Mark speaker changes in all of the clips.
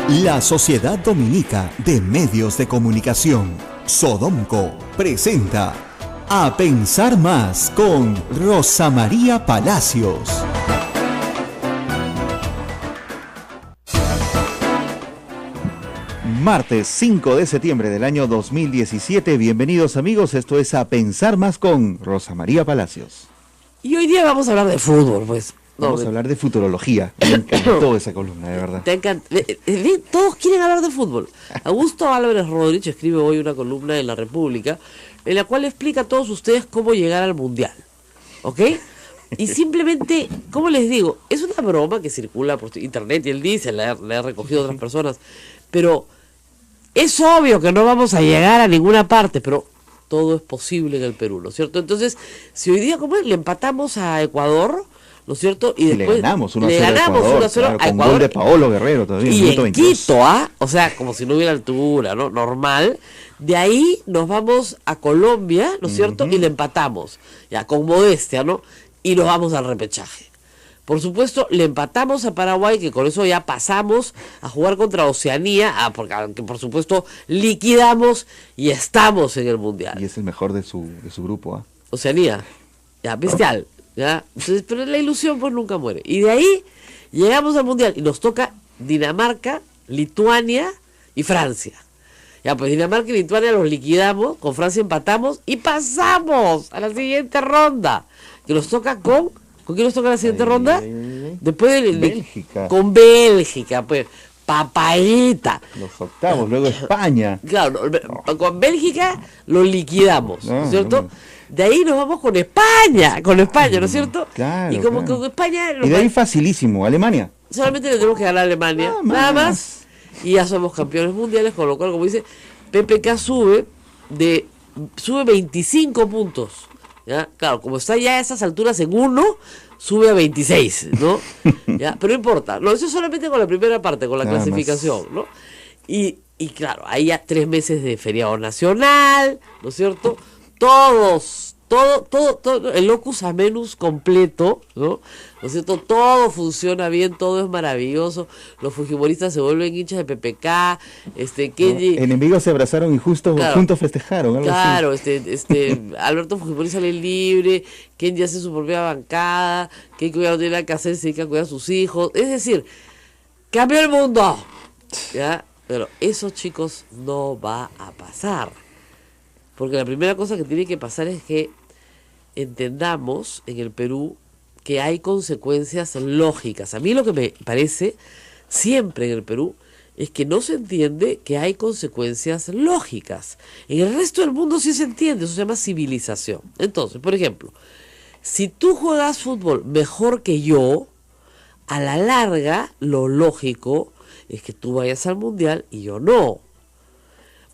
Speaker 1: La Sociedad Dominica de Medios de Comunicación, Sodomco, presenta A Pensar Más con Rosa María Palacios. Martes 5 de septiembre del año 2017. Bienvenidos amigos, esto es A Pensar Más con Rosa María Palacios.
Speaker 2: Y hoy día vamos a hablar de fútbol, pues.
Speaker 1: Vamos a hablar de futurología. Me encantó esa columna, de verdad.
Speaker 2: Todos quieren hablar de fútbol. Augusto Álvarez Rodríguez escribe hoy una columna en La República en la cual explica a todos ustedes cómo llegar al Mundial. ¿Ok? Y simplemente, ¿cómo les digo? Es una broma que circula por internet y él dice, la ha recogido otras personas, pero es obvio que no vamos a llegar a ninguna parte, pero todo es posible en el Perú, ¿no es cierto? Entonces, si hoy día, ¿cómo es? Le empatamos a Ecuador, ¿no es cierto? Y después
Speaker 1: le ganamos 1-0 a
Speaker 2: Ecuador,
Speaker 1: con gol de Paolo Guerrero todavía.
Speaker 2: Y en Quito, o sea, como si no hubiera altura, ¿no? Normal. De ahí nos vamos a Colombia, ¿no es cierto? Y le empatamos, ya, con modestia, ¿no? Y nos vamos al repechaje. Por supuesto, le empatamos a Paraguay, que con eso ya pasamos a jugar contra Oceanía, porque por supuesto liquidamos y estamos en el Mundial.
Speaker 1: Y es el mejor de su grupo,
Speaker 2: Oceanía, ya, bestial, ya. Entonces, pero la ilusión pues nunca muere. Y de ahí llegamos al Mundial y nos toca Dinamarca, Lituania y Francia. Ya, pues Dinamarca y Lituania los liquidamos, con Francia empatamos y pasamos a la siguiente ronda, que nos toca ¿Con quién nos toca la siguiente ronda? Después de
Speaker 1: Bélgica.
Speaker 2: Con Bélgica, pues, papayita.
Speaker 1: Los octavos, luego España.
Speaker 2: Claro, con Bélgica lo liquidamos, ¿no es cierto? De ahí nos vamos con España, ¿no es cierto?
Speaker 1: Claro,
Speaker 2: y como
Speaker 1: claro.
Speaker 2: con España...
Speaker 1: Y de ahí facilísimo, Alemania.
Speaker 2: Solamente le tenemos que ganar a Alemania, nada más. Y ya somos campeones mundiales, con lo cual, como dice, PPK sube 25 puntos. ¿Ya? Claro, como está ya a esas alturas en 1, sube a 26, ¿no? ¿Ya? Pero no importa, no, eso es solamente con la primera parte, con la
Speaker 1: Nada
Speaker 2: clasificación, ¿no? Y claro, hay ya 3 meses de feriado nacional, ¿no es cierto? Todo, el locus amenus completo, ¿no? ¿No es cierto? Todo funciona bien, todo es maravilloso, los fujimoristas se vuelven hinchas de PPK, Kenji...
Speaker 1: Enemigos se abrazaron y juntos festejaron, algo
Speaker 2: claro,
Speaker 1: así.
Speaker 2: Alberto Fujimori sale libre, Kenji hace su propia bancada, Keiko ya no tiene nada que hacer, se dedica a cuidar a sus hijos, es decir, cambió el mundo, ¿ya? Pero eso, chicos, no va a pasar. Porque la primera cosa que tiene que pasar es que entendamos en el Perú que hay consecuencias lógicas. A mí lo que me parece siempre en el Perú es que no se entiende que hay consecuencias lógicas. En el resto del mundo sí se entiende, eso se llama civilización. Entonces, por ejemplo, si tú juegas fútbol mejor que yo, a la larga lo lógico es que tú vayas al Mundial y yo no.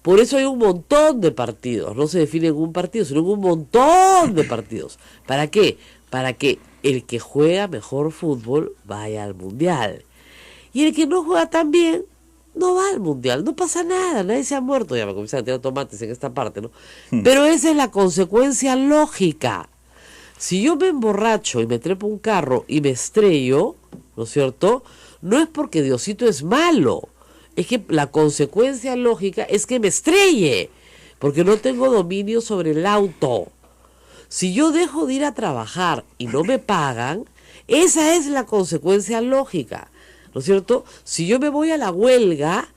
Speaker 2: Por eso hay un montón de partidos, no se define en un partido, sino en un montón de partidos. ¿Para qué? Para que el que juega mejor fútbol vaya al Mundial. Y el que no juega tan bien, no va al Mundial, no pasa nada, nadie se ha muerto. Ya me comienzan a tirar tomates en esta parte, ¿no? Pero esa es la consecuencia lógica. Si yo me emborracho y me trepo un carro y me estrello, ¿no es cierto? No es porque Diosito es malo. Es que la consecuencia lógica es que me estrelle, porque no tengo dominio sobre el auto. Si yo dejo de ir a trabajar y no me pagan, esa es la consecuencia lógica, ¿no es cierto? Si yo me voy a la huelga,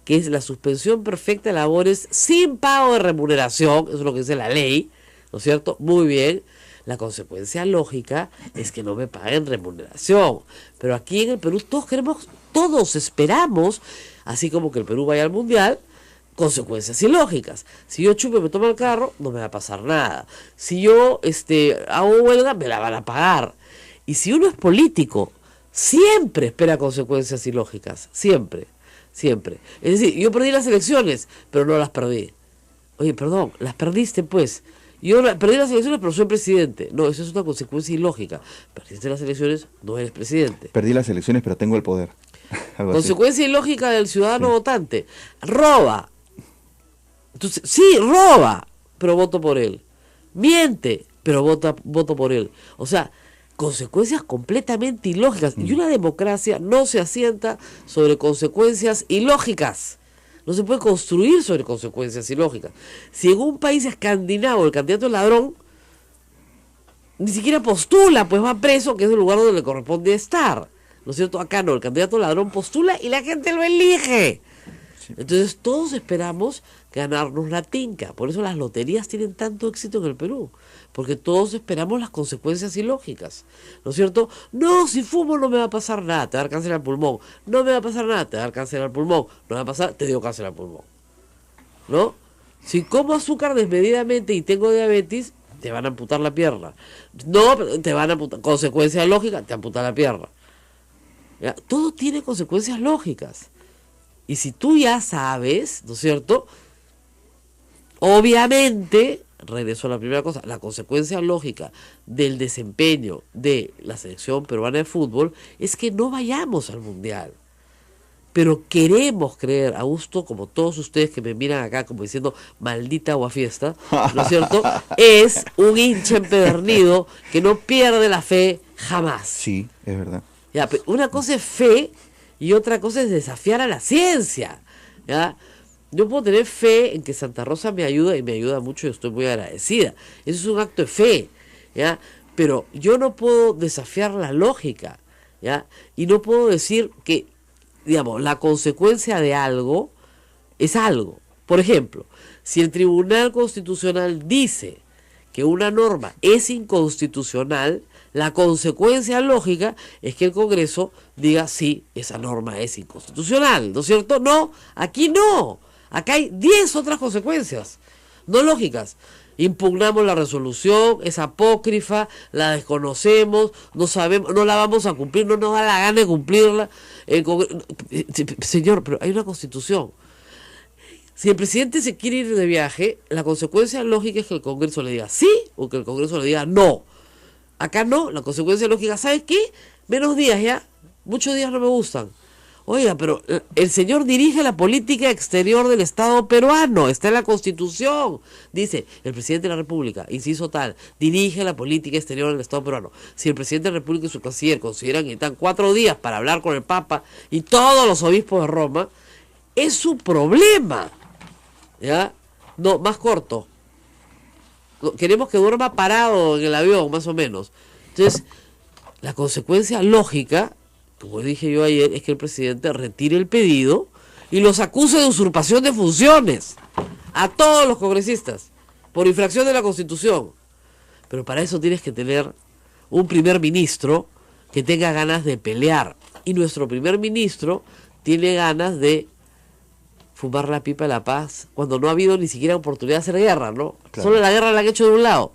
Speaker 2: que es la suspensión perfecta de labores sin pago de remuneración, eso es lo que dice la ley, ¿no es cierto? Muy bien. La consecuencia lógica es que no me paguen remuneración. Pero aquí en el Perú todos esperamos, así como que el Perú vaya al Mundial, consecuencias ilógicas. Si yo chupo y me tomo el carro, no me va a pasar nada. Si yo hago huelga, me la van a pagar. Y si uno es político, siempre espera consecuencias ilógicas. Siempre. Es decir, yo perdí las elecciones, pero no las perdí. Oye, perdón, las perdiste pues. Yo perdí las elecciones, pero soy presidente. No, eso es una consecuencia ilógica. Perdiste las elecciones, no eres presidente.
Speaker 1: Perdí las elecciones, pero tengo el poder.
Speaker 2: Consecuencia ilógica del ciudadano votante. Roba. Entonces, sí, roba, pero voto por él. Miente, pero voto por él. O sea, consecuencias completamente ilógicas. Y una democracia no se asienta sobre consecuencias ilógicas. No se puede construir sobre consecuencias ilógicas. Si en un país escandinavo el candidato es ladrón, ni siquiera postula, pues va preso, que es el lugar donde le corresponde estar. ¿No es cierto? Acá no, el candidato ladrón postula y la gente lo elige. Sí. Entonces todos esperamos ganarnos la tinca. Por eso las loterías tienen tanto éxito en el Perú. Porque todos esperamos las consecuencias ilógicas. ¿No es cierto? No, si fumo no me va a pasar nada, te va a dar cáncer al pulmón. No me va a pasar nada, te va a dar cáncer al pulmón. No me va a pasar, te dio cáncer al pulmón. ¿No? Si como azúcar desmedidamente y tengo diabetes, te van a amputar la pierna. No, te van a amputar. Consecuencia lógica, te amputa la pierna. ¿Ya? Todo tiene consecuencias lógicas. Y si tú ya sabes, ¿no es cierto? Obviamente, regreso a la primera cosa, la consecuencia lógica del desempeño de la selección peruana de fútbol es que no vayamos al Mundial. Pero queremos creer, Augusto, como todos ustedes que me miran acá como diciendo maldita aguafiesta, ¿no es cierto? Es un hincha empedernido que no pierde la fe jamás.
Speaker 3: Sí, es verdad.
Speaker 2: Ya, una cosa es fe y otra cosa es desafiar a la ciencia. ¿Ya? Yo puedo tener fe en que Santa Rosa me ayuda y me ayuda mucho y estoy muy agradecida. Eso es un acto de fe, ¿ya? Pero yo no puedo desafiar la lógica, ¿ya? Y no puedo decir que, digamos, la consecuencia de algo es algo. Por ejemplo, si el Tribunal Constitucional dice que una norma es inconstitucional, la consecuencia lógica es que el Congreso diga sí, esa norma es inconstitucional, ¿no es cierto? No, aquí no. Acá hay 10 otras consecuencias, no lógicas. Impugnamos la resolución, es apócrifa, la desconocemos, no sabemos, no la vamos a cumplir, no nos da la gana de cumplirla. Señor, pero hay una constitución. Si el presidente se quiere ir de viaje, la consecuencia lógica es que el Congreso le diga sí o que el Congreso le diga no. Acá no, la consecuencia lógica, ¿sabes qué? Menos días ya, muchos días no me gustan. Oiga, pero el señor dirige la política exterior del Estado peruano, está en la Constitución. Dice, el presidente de la República, inciso tal, dirige la política exterior del Estado peruano. Si el presidente de la República y su canciller consideran que necesitan 4 días para hablar con el Papa y todos los obispos de Roma, es su problema. ¿Ya? No, más corto. Queremos que duerma parado en el avión, más o menos. Entonces, la consecuencia lógica, como dije yo ayer, es que el presidente retire el pedido y los acuse de usurpación de funciones a todos los congresistas por infracción de la Constitución. Pero para eso tienes que tener un primer ministro que tenga ganas de pelear. Y nuestro primer ministro tiene ganas de fumar la pipa de la paz cuando no ha habido ni siquiera oportunidad de hacer guerra, ¿no? Claro. Solo la guerra la han hecho de un lado.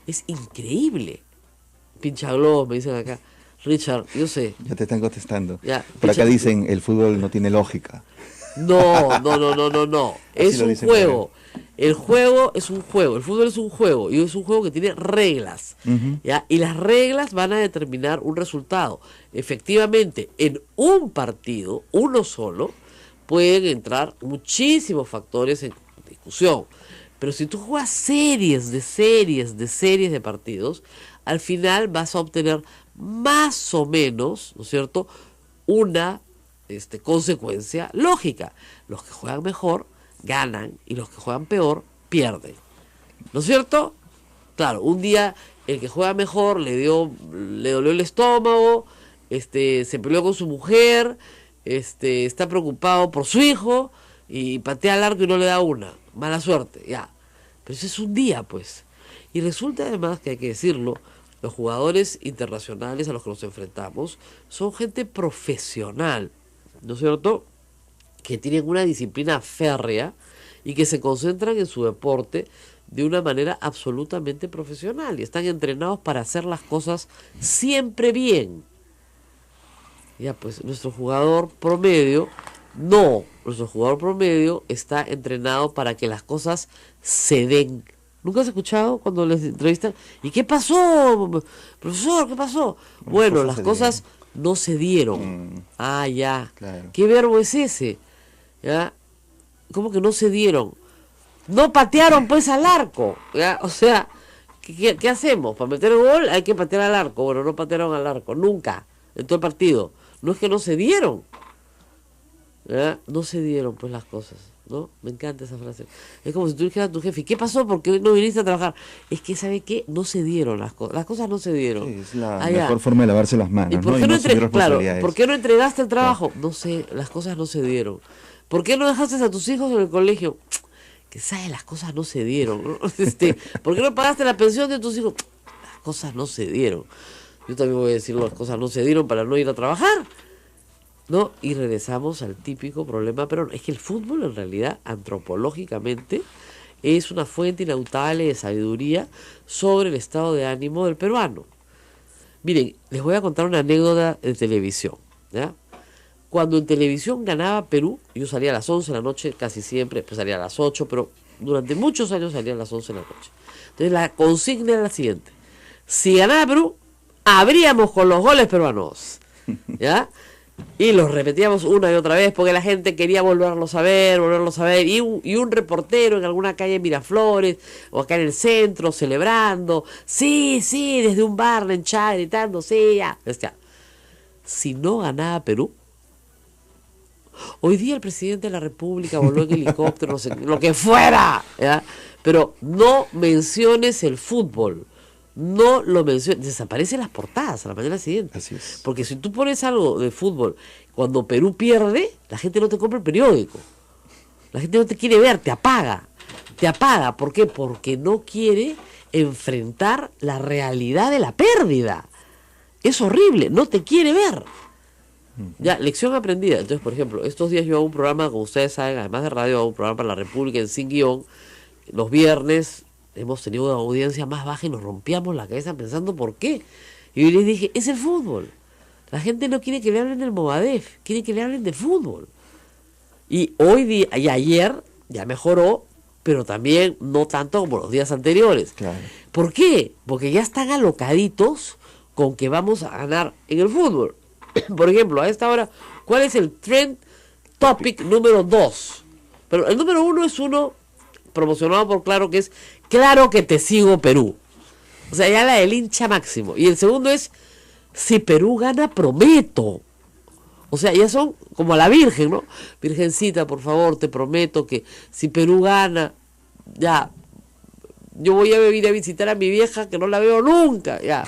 Speaker 2: Es increíble. Pincha globos, me dicen acá. Richard, yo sé.
Speaker 3: Ya te están contestando.
Speaker 2: Ya,
Speaker 3: por acá dicen, el fútbol no tiene lógica.
Speaker 2: No. Es un juego. El juego es un juego. El fútbol es un juego. Y es un juego que tiene reglas. ¿Ya? Y las reglas van a determinar un resultado. Efectivamente, en un partido, uno solo, pueden entrar muchísimos factores en discusión. Pero si tú juegas series de partidos, al final vas a obtener más o menos, ¿no es cierto?, una consecuencia lógica. Los que juegan mejor ganan y los que juegan peor pierden. ¿No es cierto? Claro, un día el que juega mejor le dolió el estómago, se peleó con su mujer, está preocupado por su hijo y patea al arco y no le da una. Mala suerte, ya. Pero eso es un día, pues. Y resulta además que hay que decirlo, los jugadores internacionales a los que nos enfrentamos son gente profesional, ¿no es cierto?, que tienen una disciplina férrea y que se concentran en su deporte de una manera absolutamente profesional y están entrenados para hacer las cosas siempre bien. Ya, pues nuestro jugador promedio está entrenado para que las cosas se den. ¿Nunca has escuchado cuando les entrevistan? ¿Y qué pasó, profesor? ¿Qué pasó? Bueno, las cosas no se dieron. Ya. Claro. ¿Qué verbo es ese? ¿Ya? ¿Cómo que no se dieron? No patearon pues al arco. ¿Ya? O sea, ¿Qué hacemos? Para meter el gol hay que patear al arco. Bueno, no patearon al arco, nunca, en todo el partido. No es que no se dieron. ¿Verdad? No se dieron pues las cosas, ¿no? Me encanta esa frase. Es como si tú dijeras a tu jefe, ¿qué pasó? ¿Por qué no viniste a trabajar? Es que, ¿sabe qué? No se dieron las cosas. Las cosas no se dieron.
Speaker 3: Sí, es la mejor forma de lavarse las manos.
Speaker 2: ¿Y por qué
Speaker 3: ¿no?
Speaker 2: no,
Speaker 3: Claro,
Speaker 2: ¿por qué no entregaste el trabajo? No sé, las cosas no se dieron. ¿Por qué no dejaste a tus hijos en el colegio? Que sabes, las cosas no se dieron, ¿no? ¿Por qué no pagaste la pensión de tus hijos? Las cosas no se dieron. Yo también voy a decir, las cosas no se dieron para no ir a trabajar, ¿no? Y regresamos al típico problema, pero es que el fútbol en realidad, antropológicamente, es una fuente inagotable de sabiduría sobre el estado de ánimo del peruano. Miren, les voy a contar una anécdota de televisión, ¿ya? Cuando en televisión ganaba Perú, yo salía a las 11 de la noche casi siempre, después salía a las 8, pero durante muchos años salía a las 11 de la noche. Entonces la consigna era la siguiente: si ganaba Perú, abríamos con los goles peruanos, ¿ya? Y los repetíamos una y otra vez porque la gente quería volverlos a ver, y un reportero en alguna calle de Miraflores o acá en el centro celebrando, sí, desde un bar en Chad gritando, sí, ya. Si no ganaba Perú, hoy día el presidente de la República voló en helicóptero, no sé, lo que fuera, ¿ya? Pero no menciones el fútbol. No lo menciones, desaparecen las portadas a la mañana siguiente.
Speaker 3: Así es.
Speaker 2: Porque si tú pones algo de fútbol, cuando Perú pierde, la gente no te compra el periódico. La gente no te quiere ver, te apaga. Te apaga, ¿por qué? Porque no quiere enfrentar la realidad de la pérdida. Es horrible, no te quiere ver. Ya, lección aprendida. Entonces, por ejemplo, estos días yo hago un programa, como ustedes saben, además de radio, hago un programa para la República en Sin Guión. Los viernes hemos tenido una audiencia más baja y nos rompíamos la cabeza pensando por qué. Y yo les dije, es el fútbol. La gente no quiere que le hablen del Movadef, quiere que le hablen de fútbol. Y hoy día, y ayer, ya mejoró, pero también no tanto como los días anteriores.
Speaker 3: Claro.
Speaker 2: ¿Por qué? Porque ya están alocaditos con que vamos a ganar en el fútbol. Por ejemplo, a esta hora, ¿cuál es el trend topic número 2? Pero el número 1 es uno promocionado por Claro, que es Claro que te sigo, Perú. O sea, ya la del hincha máximo. Y el segundo es, si Perú gana, prometo. O sea, ya son como a la Virgen, ¿no? Virgencita, por favor, te prometo que si Perú gana, ya, yo voy a ir a visitar a mi vieja que no la veo nunca, ya,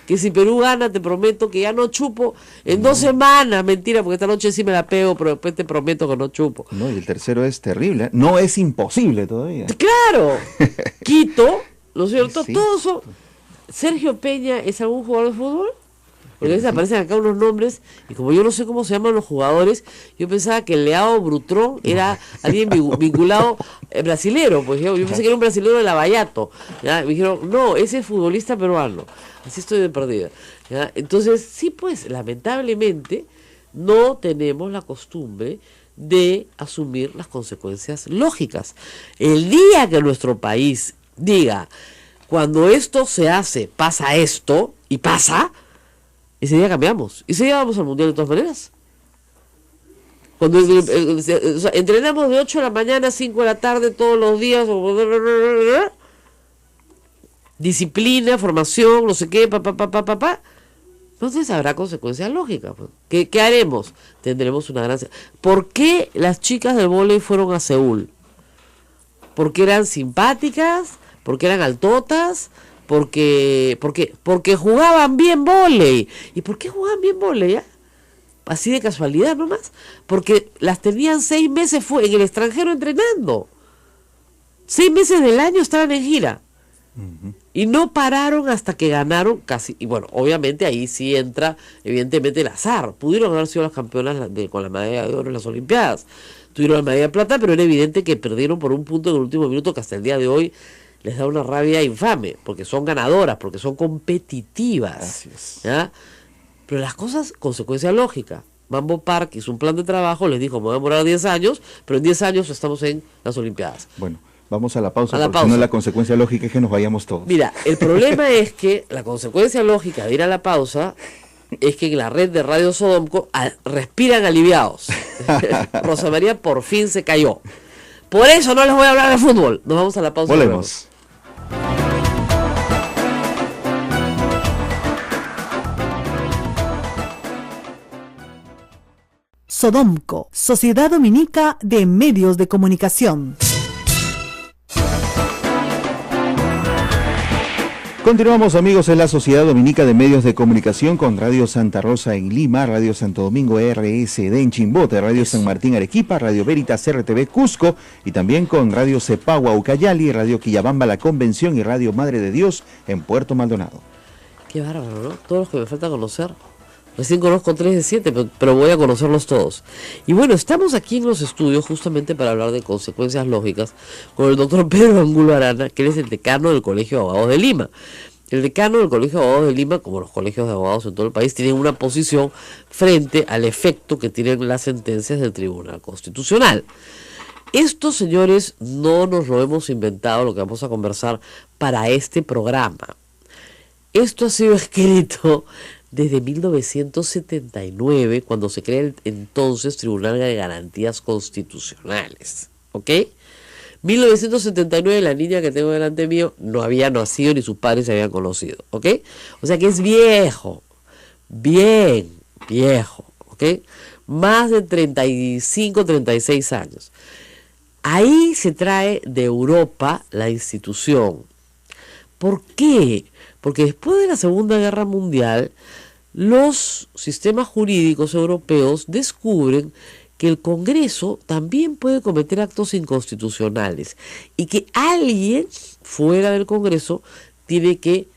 Speaker 2: que si Perú gana, te prometo que ya no chupo en 2 semanas. Mentira, porque esta noche sí me la pego, pero después te prometo que no chupo.
Speaker 3: No, y el tercero es terrible, ¿eh? No es imposible todavía.
Speaker 2: ¡Claro! Quito, ¿no es cierto?
Speaker 3: Sí.
Speaker 2: Todos son... ¿Sergio Peña es algún jugador de fútbol? Porque a veces aparecen acá unos nombres, y como yo no sé cómo se llaman los jugadores, yo pensaba que Leao Brutrón era alguien vinculado brasilero, pues yo pensé que era un brasilero de Lavallato, ¿ya? Me dijeron, no, ese es futbolista peruano. Así estoy de perdida, ¿ya? Entonces, sí, pues, lamentablemente, no tenemos la costumbre de asumir las consecuencias lógicas. El día que nuestro país diga, cuando esto se hace, pasa esto, y pasa, ese día cambiamos. Ese día vamos al mundial de todas maneras. Cuando o sea, entrenamos de 8 de la mañana a 5 de la tarde todos los días. Disciplina, formación, no sé qué, entonces habrá consecuencias lógicas. ¿Qué haremos? Tendremos una gran... ¿Por qué las chicas del vóley fueron a Seúl? ¿Porque eran simpáticas? ¿Porque eran altotas? Porque jugaban bien vóley. ¿Y por qué jugaban bien vóley? ¿Ya? Así de casualidad nomás. Porque las tenían 6 meses en el extranjero entrenando. 6 meses del año estaban en gira. Y no pararon hasta que ganaron casi. Y bueno, obviamente ahí sí entra evidentemente el azar. Pudieron haber sido las campeonas con la medalla de oro en las Olimpiadas. Tuvieron la medalla de plata, pero era evidente que perdieron por un punto en el último minuto que hasta el día de hoy les da una rabia infame, porque son ganadoras, porque son competitivas.
Speaker 3: Así es.
Speaker 2: ¿Ya? Pero las cosas, consecuencia lógica. Mambo Park hizo un plan de trabajo, les dijo, me voy a demorar 10 años, pero en 10 años estamos en las Olimpiadas.
Speaker 3: Bueno, vamos a la pausa,
Speaker 2: A la
Speaker 3: porque
Speaker 2: pausa.
Speaker 3: si no la consecuencia lógica es que nos vayamos todos.
Speaker 2: Mira, el problema es que la consecuencia lógica de ir a la pausa es que en la red de Radio Sodomco respiran aliviados. Rosa María por fin se cayó. Por eso no les voy a hablar de fútbol. Nos vamos a la pausa.
Speaker 3: Volvemos.
Speaker 4: Sodomco, Sociedad Dominica de Medios de Comunicación.
Speaker 3: Continuamos, amigos, en la Sociedad Dominica de Medios de Comunicación con Radio Santa Rosa en Lima, Radio Santo Domingo RSD en Chimbote, Radio San Martín Arequipa, Radio Veritas RTV Cusco y también con Radio Cepagua Ucayali, Radio Quillabamba La Convención y Radio Madre de Dios en Puerto Maldonado.
Speaker 2: Qué bárbaro, ¿no? Todos los que me falta conocer. Recién conozco 3 de 7, pero voy a conocerlos todos. Y bueno, estamos aquí en los estudios justamente para hablar de consecuencias lógicas con el doctor Pedro Angulo Arana, que él es el decano del Colegio de Abogados de Lima. El decano del Colegio de Abogados de Lima, como los colegios de abogados en todo el país, tienen una posición frente al efecto que tienen las sentencias del Tribunal Constitucional. Esto, señores, no nos lo hemos inventado, lo que vamos a conversar para este programa. Esto ha sido escrito desde 1979, cuando se crea el entonces Tribunal de Garantías Constitucionales. ¿Ok? 1979, la niña que tengo delante mío no había nacido ni sus padres se habían conocido. ¿Ok? O sea que es viejo. Bien viejo. ¿Ok? Más de 35, 36 años. Ahí se trae de Europa la institución. ¿Por qué? Porque después de la Segunda Guerra Mundial, los sistemas jurídicos europeos descubren que el Congreso también puede cometer actos inconstitucionales y que alguien fuera del Congreso tiene que,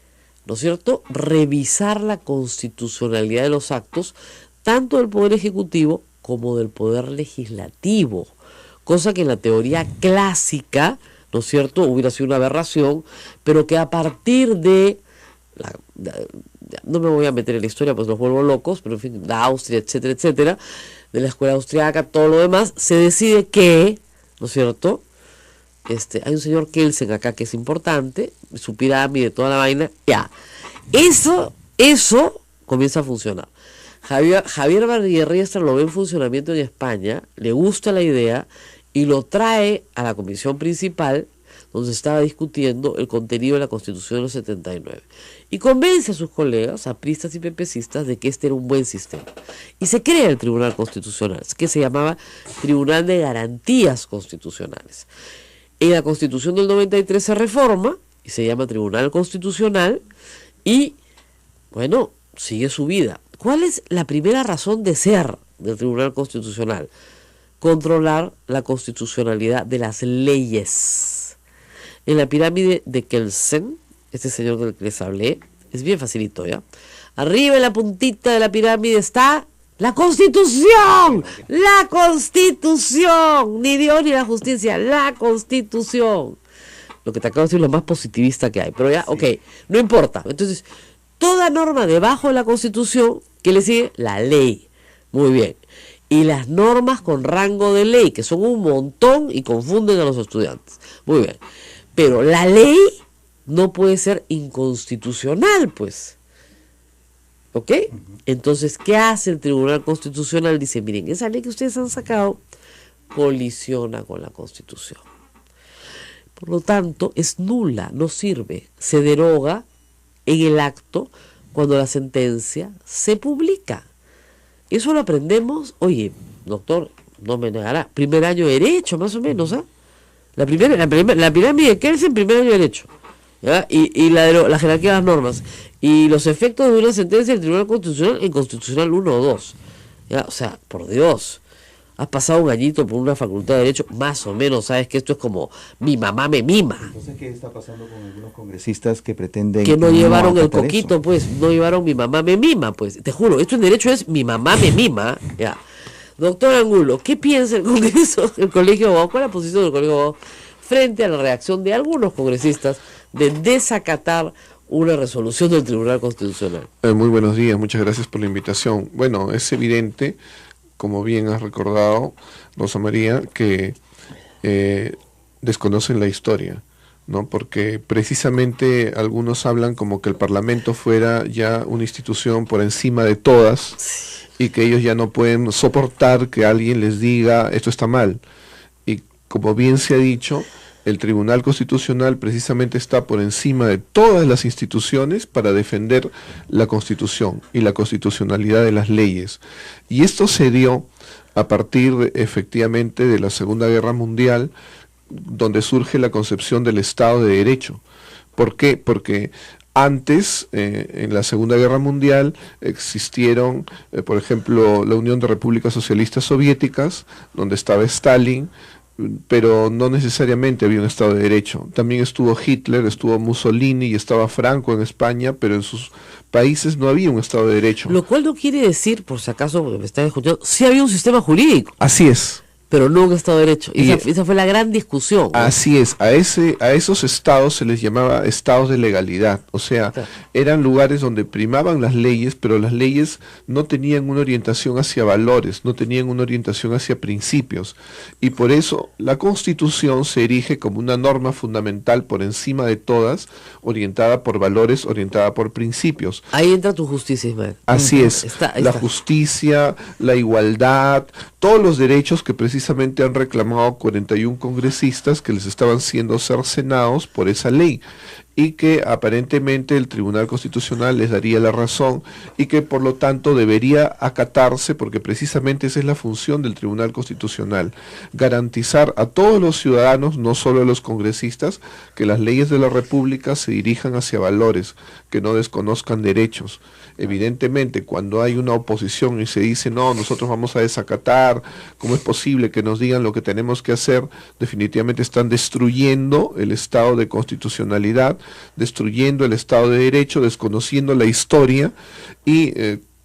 Speaker 2: ¿no es cierto?, revisar la constitucionalidad de los actos, tanto del Poder Ejecutivo como del Poder Legislativo, cosa que en la teoría clásica, ¿no es cierto?, hubiera sido una aberración, pero que a partir de no me voy a meter en la historia, pues los vuelvo locos, pero en fin, de Austria, etcétera, etcétera, de la escuela austriaca, todo lo demás, se decide que, ¿no es cierto?, hay un señor Kelsen acá que es importante, su pirámide, toda la vaina, ya, eso comienza a funcionar. Javier Barriga-Riestra lo ve en funcionamiento en España, le gusta la idea y lo trae a la comisión principal, donde se estaba discutiendo el contenido de la Constitución del 79. Y convence a sus colegas, apristas y pepecistas, de que este era un buen sistema. Y se crea el Tribunal Constitucional, que se llamaba Tribunal de Garantías Constitucionales. En la Constitución del 93 se reforma, y se llama Tribunal Constitucional, y, bueno, sigue su vida. ¿Cuál es la primera razón de ser del Tribunal Constitucional? Controlar la constitucionalidad de las leyes. En la pirámide de Kelsen, este señor del que les hablé, es bien facilito, ¿ya? Arriba en la puntita de la pirámide está la Constitución. La Constitución. Ni Dios ni la justicia, la Constitución. Lo que te acabo de decir es lo más positivista que hay, pero ya, ok, no importa. Entonces, toda norma debajo de la Constitución, ¿qué le sigue? La ley. Muy bien. Y las normas con rango de ley, que son un montón y confunden a los estudiantes. Muy bien. Pero la ley no puede ser inconstitucional, pues. ¿Ok? Entonces, ¿qué hace el Tribunal Constitucional? Dice, miren, esa ley que ustedes han sacado colisiona con la Constitución. Por lo tanto, es nula, no sirve. Se deroga en el acto cuando la sentencia se publica. Eso lo aprendemos, oye, doctor, no me negará, primer año de Derecho, más o menos, ¿ah? La pirámide de Kelsen, primer año de Derecho, ¿ya? Y la jerarquía de las normas y los efectos de una sentencia del Tribunal Constitucional en Constitucional 1 o 2, ¿ya? O sea, por Dios, has pasado un añito por una facultad de Derecho, más o menos sabes que esto es como mi mamá me mima.
Speaker 3: Entonces, ¿qué está pasando con algunos congresistas que pretenden
Speaker 2: que no llevaron el
Speaker 3: acatar
Speaker 2: coquito,
Speaker 3: eso?
Speaker 2: pues, no llevaron mi mamá me mima, pues, te juro, esto en Derecho es mi mamá me mima, ya. Doctor Angulo, ¿qué piensa el Congreso, el Colegio de Abogados? ¿Cuál es la posición del Colegio de Abogados frente a la reacción de algunos congresistas de desacatar una resolución del Tribunal Constitucional?
Speaker 5: Muy buenos días, muchas gracias por la invitación. Bueno, es evidente, como bien has recordado, Rosa María, que desconocen la historia, ¿no? Porque precisamente algunos hablan como que el Parlamento fuera ya una institución por encima de todas y que ellos ya no pueden soportar que alguien les diga esto está mal. Y como bien se ha dicho, el Tribunal Constitucional precisamente está por encima de todas las instituciones para defender la Constitución y la constitucionalidad de las leyes. Y esto se dio a partir efectivamente de la Segunda Guerra Mundial, donde surge la concepción del Estado de Derecho. ¿Por qué? Porque antes, en la Segunda Guerra Mundial, existieron, por ejemplo, la Unión de Repúblicas Socialistas Soviéticas, donde estaba Stalin, pero no necesariamente había un Estado de Derecho. También estuvo Hitler, estuvo Mussolini y estaba Franco en España, pero en sus países no había un Estado de Derecho.
Speaker 2: Lo cual no quiere decir, por si acaso, porque me están escuchando, sí había un sistema jurídico,
Speaker 5: Así es.
Speaker 2: pero no un Estado de Derecho.
Speaker 5: Y
Speaker 2: Esa fue la gran discusión, ¿no?
Speaker 5: Así es, a esos estados se les llamaba estados de legalidad, o sea,
Speaker 2: Claro.
Speaker 5: eran lugares donde primaban las leyes, pero las leyes no tenían una orientación hacia valores, no tenían una orientación hacia principios, y por eso la Constitución se erige como una norma fundamental por encima de todas, orientada por valores, orientada por principios.
Speaker 2: Ahí entra tu justicia, Ismael.
Speaker 5: Así es,
Speaker 2: Ahí
Speaker 5: la
Speaker 2: está.
Speaker 5: justicia, la igualdad, todos los derechos que precisamente han reclamado 41 congresistas que les estaban siendo cercenados por esa ley y que aparentemente el Tribunal Constitucional les daría la razón y que por lo tanto debería acatarse, porque precisamente esa es la función del Tribunal Constitucional, garantizar a todos los ciudadanos, no solo a los congresistas, que las leyes de la República se dirijan hacia valores, que no desconozcan derechos. Evidentemente, cuando hay una oposición y se dice, no, nosotros vamos a desacatar, ¿cómo es posible que nos digan lo que tenemos que hacer? Definitivamente están destruyendo el Estado de constitucionalidad, destruyendo el Estado de Derecho, desconociendo la historia y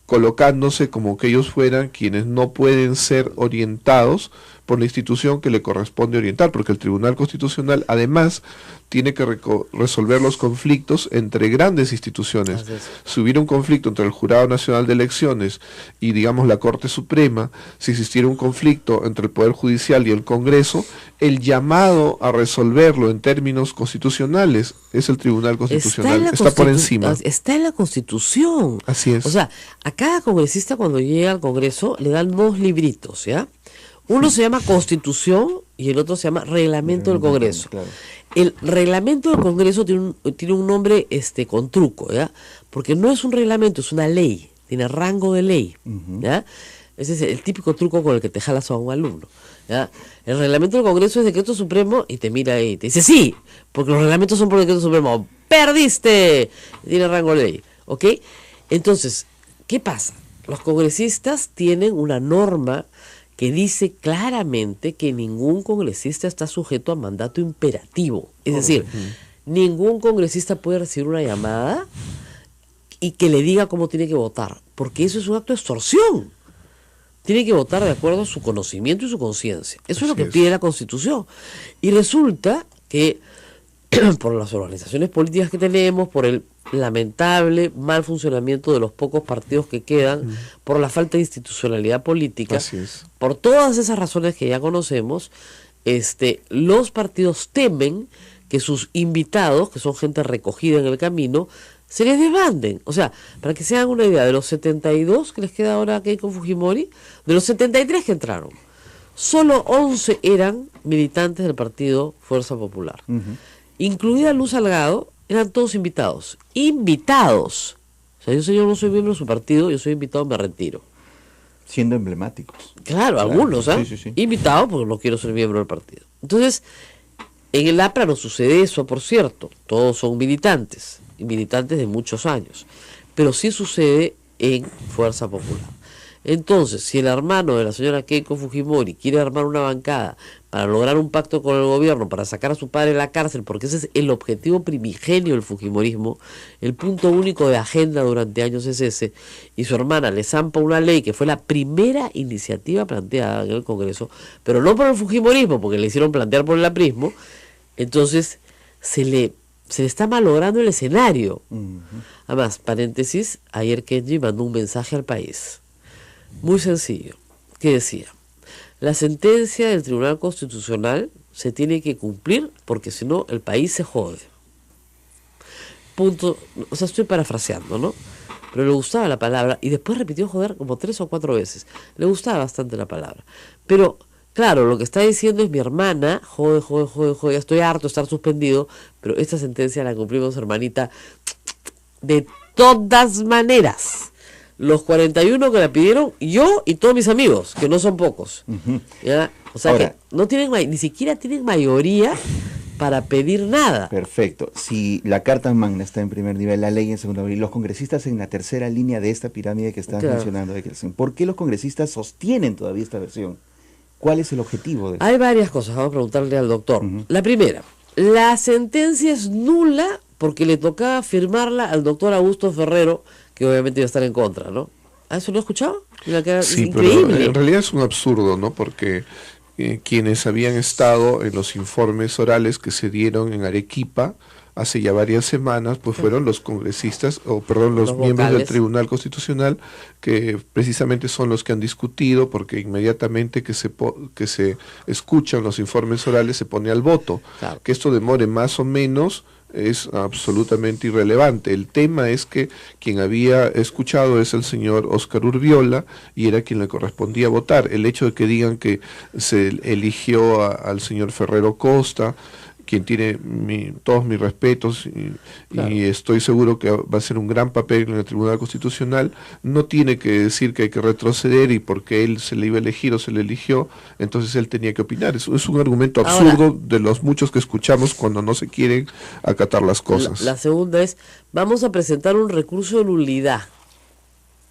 Speaker 5: colocándose como que ellos fueran quienes no pueden ser orientados por la institución que le corresponde orientar, porque el Tribunal Constitucional además tiene que resolver los conflictos entre grandes instituciones.
Speaker 2: Así es.
Speaker 5: Si hubiera un conflicto entre el Jurado Nacional de Elecciones y, digamos, la Corte Suprema, si existiera un conflicto entre el Poder Judicial y el Congreso, el llamado a resolverlo en términos constitucionales es el Tribunal Constitucional, está por encima.
Speaker 2: Está en la Constitución.
Speaker 5: Así es.
Speaker 2: O sea, a cada congresista cuando llega al Congreso le dan 2 libritos, ¿ya? Uno se llama Constitución y el otro se llama Reglamento del Congreso.
Speaker 3: Claro.
Speaker 2: El reglamento del Congreso tiene un nombre con truco, ¿ya? Porque no es un reglamento, es una ley, tiene rango de ley, ¿ya? Ese es el típico truco con el que te jalas a un alumno, ¿ya? El reglamento del Congreso es decreto supremo y te mira ahí y te dice, sí, porque los reglamentos son por decreto supremo, ¡perdiste! Tiene rango de ley, ¿ok? Entonces, ¿qué pasa? Los congresistas tienen una norma que dice claramente que ningún congresista está sujeto a mandato imperativo. Es decir, ningún congresista puede recibir una llamada y que le diga cómo tiene que votar, porque eso es un acto de extorsión. Tiene que votar de acuerdo a su conocimiento y su conciencia. Eso es lo que pide la Constitución. Y resulta que por las organizaciones políticas que tenemos, por el lamentable mal funcionamiento de los pocos partidos que quedan, por la falta de institucionalidad política,
Speaker 5: Así es.
Speaker 2: por todas esas razones que ya conocemos, los partidos temen que sus invitados, que son gente recogida en el camino, se les desbanden. O sea, para que se hagan una idea, de los 72 que les queda ahora a Keiko Fujimori, de los 73 que entraron, solo 11 eran militantes del partido Fuerza Popular. Incluida Luz Salgado, eran todos invitados. ¡Invitados! O sea, yo no soy miembro de su partido, yo soy invitado, me retiro.
Speaker 3: Siendo emblemáticos.
Speaker 2: Claro, algunos, ¿ah?
Speaker 3: sí.
Speaker 2: Invitados porque no quiero ser miembro del partido. Entonces, en el APRA no sucede eso, por cierto. Todos son militantes, y militantes de muchos años. Pero sí sucede en Fuerza Popular. Entonces, si el hermano de la señora Keiko Fujimori quiere armar una bancada para lograr un pacto con el gobierno, para sacar a su padre de la cárcel, porque ese es el objetivo primigenio del fujimorismo, el punto único de agenda durante años es ese, y su hermana le zampa una ley que fue la primera iniciativa planteada en el Congreso, pero no por el fujimorismo, porque le hicieron plantear por el aprismo, entonces se le está malogrando el escenario. Además, paréntesis, ayer Kenji mandó un mensaje al país. Muy sencillo, que decía, la sentencia del Tribunal Constitucional se tiene que cumplir porque si no el país se jode. Punto. O sea, estoy parafraseando, ¿no? Pero le gustaba la palabra y después repitió joder como 3 o 4 veces. Le gustaba bastante la palabra. Pero, claro, lo que está diciendo es mi hermana, jode, ya estoy harto de estar suspendido, pero esta sentencia la cumplimos, hermanita, de todas maneras. los 41 que la pidieron, yo y todos mis amigos, que no son pocos. ¿Ya? O sea,
Speaker 3: Ahora,
Speaker 2: que no tienen ni siquiera tienen mayoría para pedir nada.
Speaker 3: perfecto. Si la Carta Magna está en primer nivel, la ley en segundo nivel, y los congresistas en la tercera línea de esta pirámide que estás
Speaker 2: Claro.
Speaker 3: mencionando, ¿por qué los congresistas sostienen todavía esta versión? ¿Cuál es el objetivo de eso?
Speaker 2: Hay varias cosas, vamos a preguntarle al doctor.
Speaker 3: Ujú.
Speaker 2: La primera, la sentencia es nula porque le tocaba firmarla al doctor Augusto Ferrero, que obviamente iba a estar en contra, ¿no? ¿Ah, eso lo he escuchado? Mira, que es
Speaker 5: Sí,
Speaker 2: increíble.
Speaker 5: pero en realidad es un absurdo, ¿no? Porque quienes habían estado en los informes orales que se dieron en Arequipa hace ya varias semanas, pues fueron los congresistas, o perdón, los
Speaker 2: Los
Speaker 5: miembros del
Speaker 2: vocales.
Speaker 5: Tribunal Constitucional, que precisamente son los que han discutido, porque inmediatamente que se escuchan los informes orales se pone al voto.
Speaker 2: Claro.
Speaker 5: Que esto demore más o menos es absolutamente irrelevante. El tema es que quien había escuchado es el señor Óscar Urbiola y era quien le correspondía votar. El hecho de que digan que se eligió al señor Ferrero Costa, quien tiene todos mis respetos
Speaker 2: Claro.
Speaker 5: y estoy seguro que va a ser un gran papel en el Tribunal Constitucional, no tiene que decir que hay que retroceder y porque él se le iba a elegir o se le eligió, entonces él tenía que opinar. Es un argumento
Speaker 2: Ahora,
Speaker 5: absurdo de los muchos que escuchamos cuando no se quieren acatar las cosas.
Speaker 2: La segunda es, vamos a presentar un recurso de nulidad.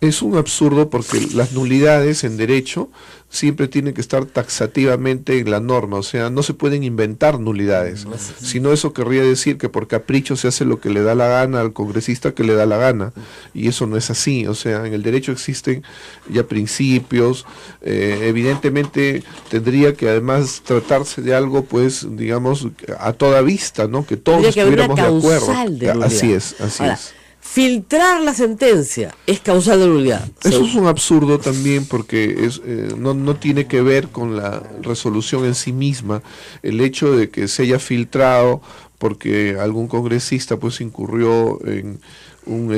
Speaker 5: Es un absurdo porque las nulidades en derecho siempre tienen que estar taxativamente en la norma, o sea, no se pueden inventar nulidades, sino eso querría decir que por capricho se hace lo que le da la gana al congresista que le da la gana, y eso no es así, o sea, en el derecho existen ya principios, evidentemente tendría que además tratarse de algo, pues, digamos, a toda vista, ¿no? Que todos
Speaker 2: Tendría que haber una
Speaker 5: estuviéramos de acuerdo.
Speaker 2: causal de nulidad.
Speaker 5: Así es, así
Speaker 2: Ahora,
Speaker 5: es.
Speaker 2: filtrar la sentencia es causal de nulidad.
Speaker 5: Eso es un absurdo también porque no tiene que ver con la resolución en sí misma. El hecho de que se haya filtrado porque algún congresista pues incurrió en una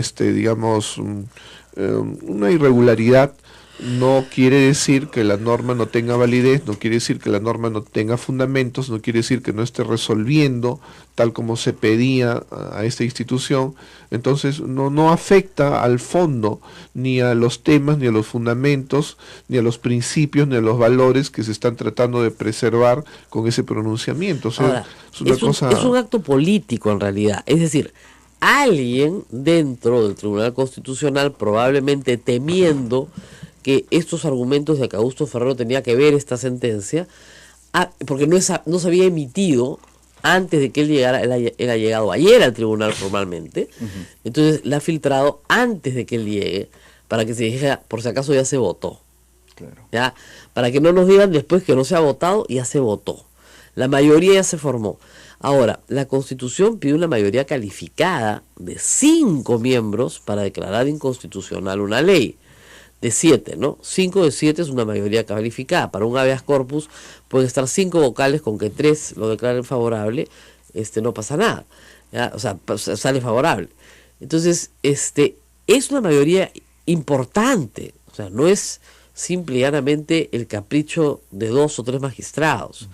Speaker 5: irregularidad, no quiere decir que la norma no tenga validez, no quiere decir que la norma no tenga fundamentos, no quiere decir que no esté resolviendo tal como se pedía a esta institución. Entonces no afecta al fondo, ni a los temas, ni a los fundamentos, ni a los principios, ni a los valores que se están tratando de preservar con ese pronunciamiento. O sea,
Speaker 2: Ahora,
Speaker 5: es una
Speaker 2: es
Speaker 5: cosa...
Speaker 2: un acto político en realidad. Es decir, alguien dentro del Tribunal Constitucional, probablemente temiendo que estos argumentos de que Augusto Ferrero tenía que ver esta sentencia, porque no se había emitido antes de que él llegara, él ha llegado ayer al tribunal formalmente, entonces la ha filtrado antes de que él llegue, para que se dijera, por si acaso ya se votó.
Speaker 3: Claro.
Speaker 2: ¿Ya? Para que no nos digan después que no se ha votado, ya se votó. La mayoría ya se formó. Ahora, la Constitución pide una mayoría calificada de 5 miembros para declarar inconstitucional una ley. De 7, ¿no? 5 de 7 es una mayoría calificada. Para un habeas corpus pueden estar 5 vocales, con que 3 lo declaren favorable, no pasa nada. ¿Ya? O sea, sale favorable. Entonces, es una mayoría importante. O sea, no es simple y llanamente el capricho de 2 o 3 magistrados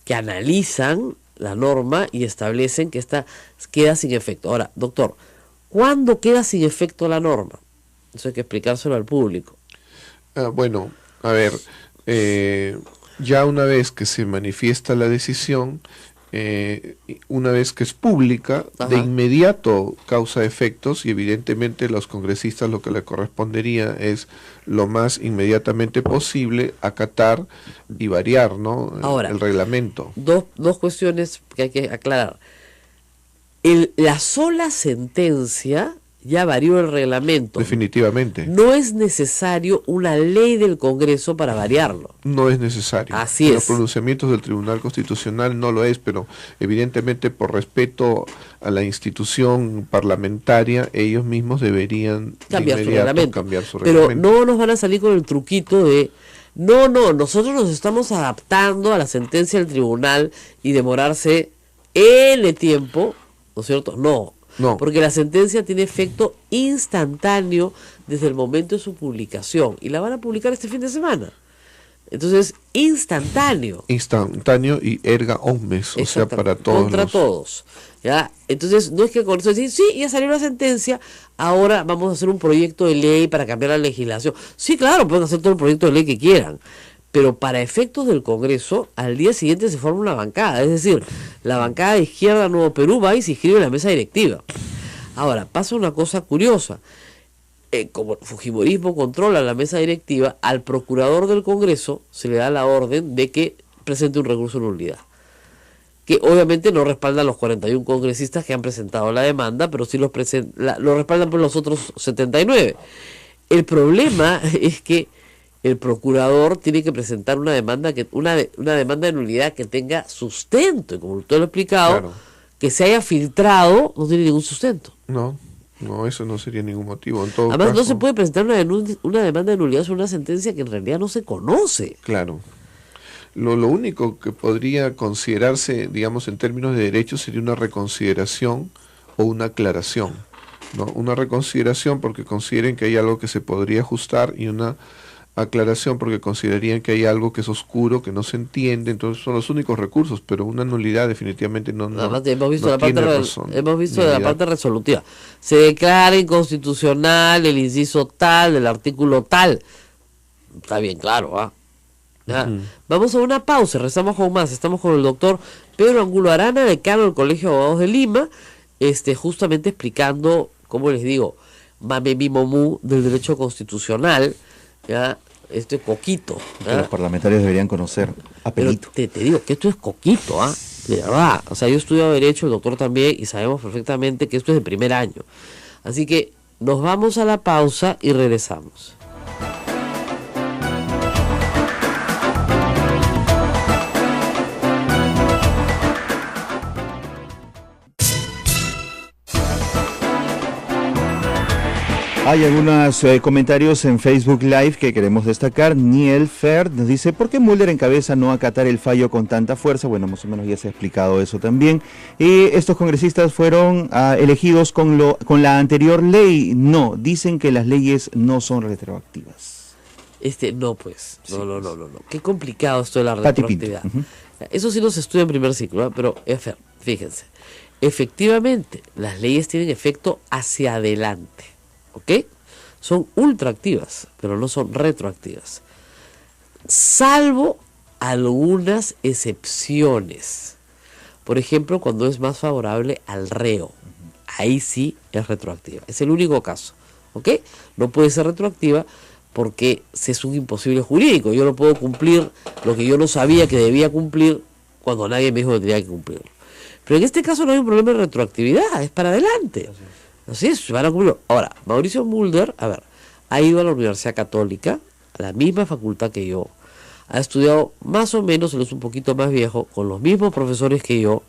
Speaker 2: que analizan la norma y establecen que esta queda sin efecto. Ahora, doctor, ¿cuándo queda sin efecto la norma? Eso hay que explicárselo al público.
Speaker 5: Bueno, a ver, ya una vez que se manifiesta la decisión, una vez que es pública,
Speaker 2: Ajá.
Speaker 5: de inmediato causa efectos y evidentemente los congresistas lo que le correspondería es lo más inmediatamente posible acatar y variar, ¿no?
Speaker 2: Ahora,
Speaker 5: el reglamento.
Speaker 2: Dos cuestiones que hay que aclarar. La sola sentencia ya varió el reglamento.
Speaker 5: Definitivamente.
Speaker 2: No es necesario una ley del Congreso para variarlo.
Speaker 5: No es necesario.
Speaker 2: Así
Speaker 5: En
Speaker 2: es.
Speaker 5: Los pronunciamientos del Tribunal Constitucional no lo es, pero evidentemente por respeto a la institución parlamentaria, ellos mismos deberían
Speaker 2: Cambiar
Speaker 5: de
Speaker 2: su
Speaker 5: inmediato
Speaker 2: reglamento.
Speaker 5: cambiar su
Speaker 2: Pero
Speaker 5: reglamento.
Speaker 2: no nos van a salir con el truquito de no, nosotros nos estamos adaptando a la sentencia del tribunal y demorarse N tiempo, ¿no es cierto? No. Porque la sentencia tiene efecto instantáneo desde el momento de su publicación y la van a publicar este fin de semana. Entonces, instantáneo.
Speaker 5: Instantáneo y erga omnes, o sea, para todos.
Speaker 2: Contra todos. ¿Ya? Entonces, no es que con eso decir, sí, ya salió la sentencia, ahora vamos a hacer un proyecto de ley para cambiar la legislación. Sí, claro, pueden hacer todo el proyecto de ley que quieran, pero para efectos del Congreso, al día siguiente se forma una bancada, es decir, la bancada de Izquierda Nuevo Perú va y se inscribe en la mesa directiva. Ahora, pasa una cosa curiosa. Como el fujimorismo controla la mesa directiva, al procurador del Congreso se le da la orden de que presente un recurso de nulidad, que obviamente no respaldan los 41 congresistas que han presentado la demanda, pero sí lo respaldan por los otros 79. El problema es que el procurador tiene que presentar una demanda demanda de nulidad que tenga sustento, y como usted lo ha explicado,
Speaker 5: Claro.
Speaker 2: que se haya filtrado no tiene ningún sustento.
Speaker 5: No, eso no sería ningún motivo. En todo
Speaker 2: Además,
Speaker 5: caso,
Speaker 2: no se puede presentar una demanda de nulidad sobre una sentencia que en realidad no se conoce.
Speaker 5: Claro. Lo único que podría considerarse, digamos, en términos de derecho sería una reconsideración o una aclaración, ¿no? Una reconsideración porque consideren que hay algo que se podría ajustar, y una aclaración porque considerarían que hay algo que es oscuro, que no se entiende. Entonces son los únicos recursos, pero una nulidad definitivamente no
Speaker 2: Además, hemos visto,
Speaker 5: no tiene razón.
Speaker 2: hemos visto de la
Speaker 5: Nulidad.
Speaker 2: parte resolutiva. Se declara inconstitucional el inciso tal del artículo tal. Está bien claro, ¿ah? Ya. Vamos a una pausa, rezamos con más. Estamos con el doctor Pedro Angulo Arana, decano del Colegio de Abogados de Lima, justamente explicando, como les digo, mame mi momú del derecho constitucional, ya, coquito.
Speaker 3: Que los parlamentarios deberían conocer a
Speaker 2: Pero
Speaker 3: Pelito.
Speaker 2: te digo que esto es coquito, ¿ah? De verdad. O sea, yo he estudiado Derecho, el doctor también, y sabemos perfectamente que esto es de primer año. Así que nos vamos a la pausa y regresamos.
Speaker 3: Hay algunos comentarios en Facebook Live que queremos destacar. Niel Fer nos dice, ¿por qué Mulder encabeza no acatar el fallo con tanta fuerza? Bueno, más o menos ya se ha explicado eso también. ¿Estos congresistas fueron elegidos con la anterior ley? No, dicen que las leyes no son retroactivas.
Speaker 2: No, pues.
Speaker 3: Sí,
Speaker 2: No. Qué complicado esto de la
Speaker 3: Pati Pinto.
Speaker 2: retroactividad. Eso sí no se estudia en primer ciclo, ¿eh? Pero, fíjense. Efectivamente, las leyes tienen efecto hacia adelante. ¿Ok? Son ultraactivas, pero no son retroactivas. Salvo algunas excepciones. Por ejemplo, cuando es más favorable al reo. Ahí sí es retroactiva. Es el único caso. ¿Ok? No puede ser retroactiva porque es un imposible jurídico. Yo no puedo cumplir lo que yo no sabía que debía cumplir cuando nadie me dijo que tenía que cumplirlo. Pero en este caso no hay un problema de retroactividad, es para adelante. Así es, se van a cumplir. Ahora, Mauricio Mulder, ha ido a la Universidad Católica, a la misma facultad que yo, ha estudiado más o menos, él es un poquito más viejo, con los mismos profesores que yo,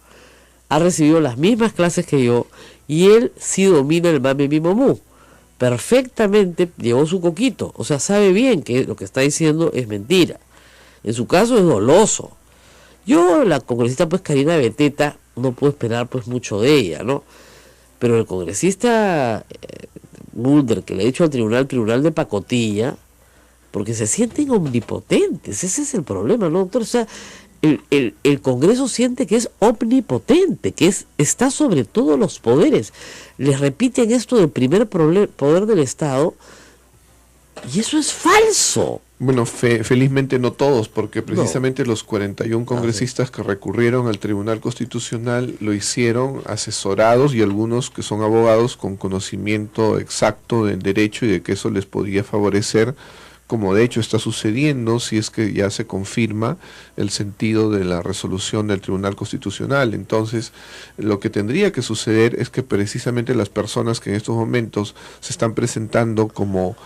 Speaker 2: ha recibido las mismas clases que yo, y él sí domina el mame mi momú. Perfectamente llevó su coquito, o sea, sabe bien que lo que está diciendo es mentira. En su caso es doloso. Yo, la congresista pues Karina Beteta, no puedo esperar pues mucho de ella, ¿no? Pero el congresista Mulder, que le ha dicho al tribunal de pacotilla, porque se sienten omnipotentes, ese es el problema, ¿no, doctor? O sea, el Congreso siente que es omnipotente, que está sobre todos los poderes. Les repiten esto del primer poder del Estado, y eso es falso.
Speaker 5: Bueno, felizmente no todos, porque precisamente los 41 congresistas que recurrieron al Tribunal Constitucional lo hicieron asesorados, y algunos que son abogados con conocimiento exacto del derecho y de que eso les podía favorecer, como de hecho está sucediendo si es que ya se confirma el sentido de la resolución del Tribunal Constitucional. Entonces, lo que tendría que suceder es que precisamente las personas que en estos momentos se están presentando como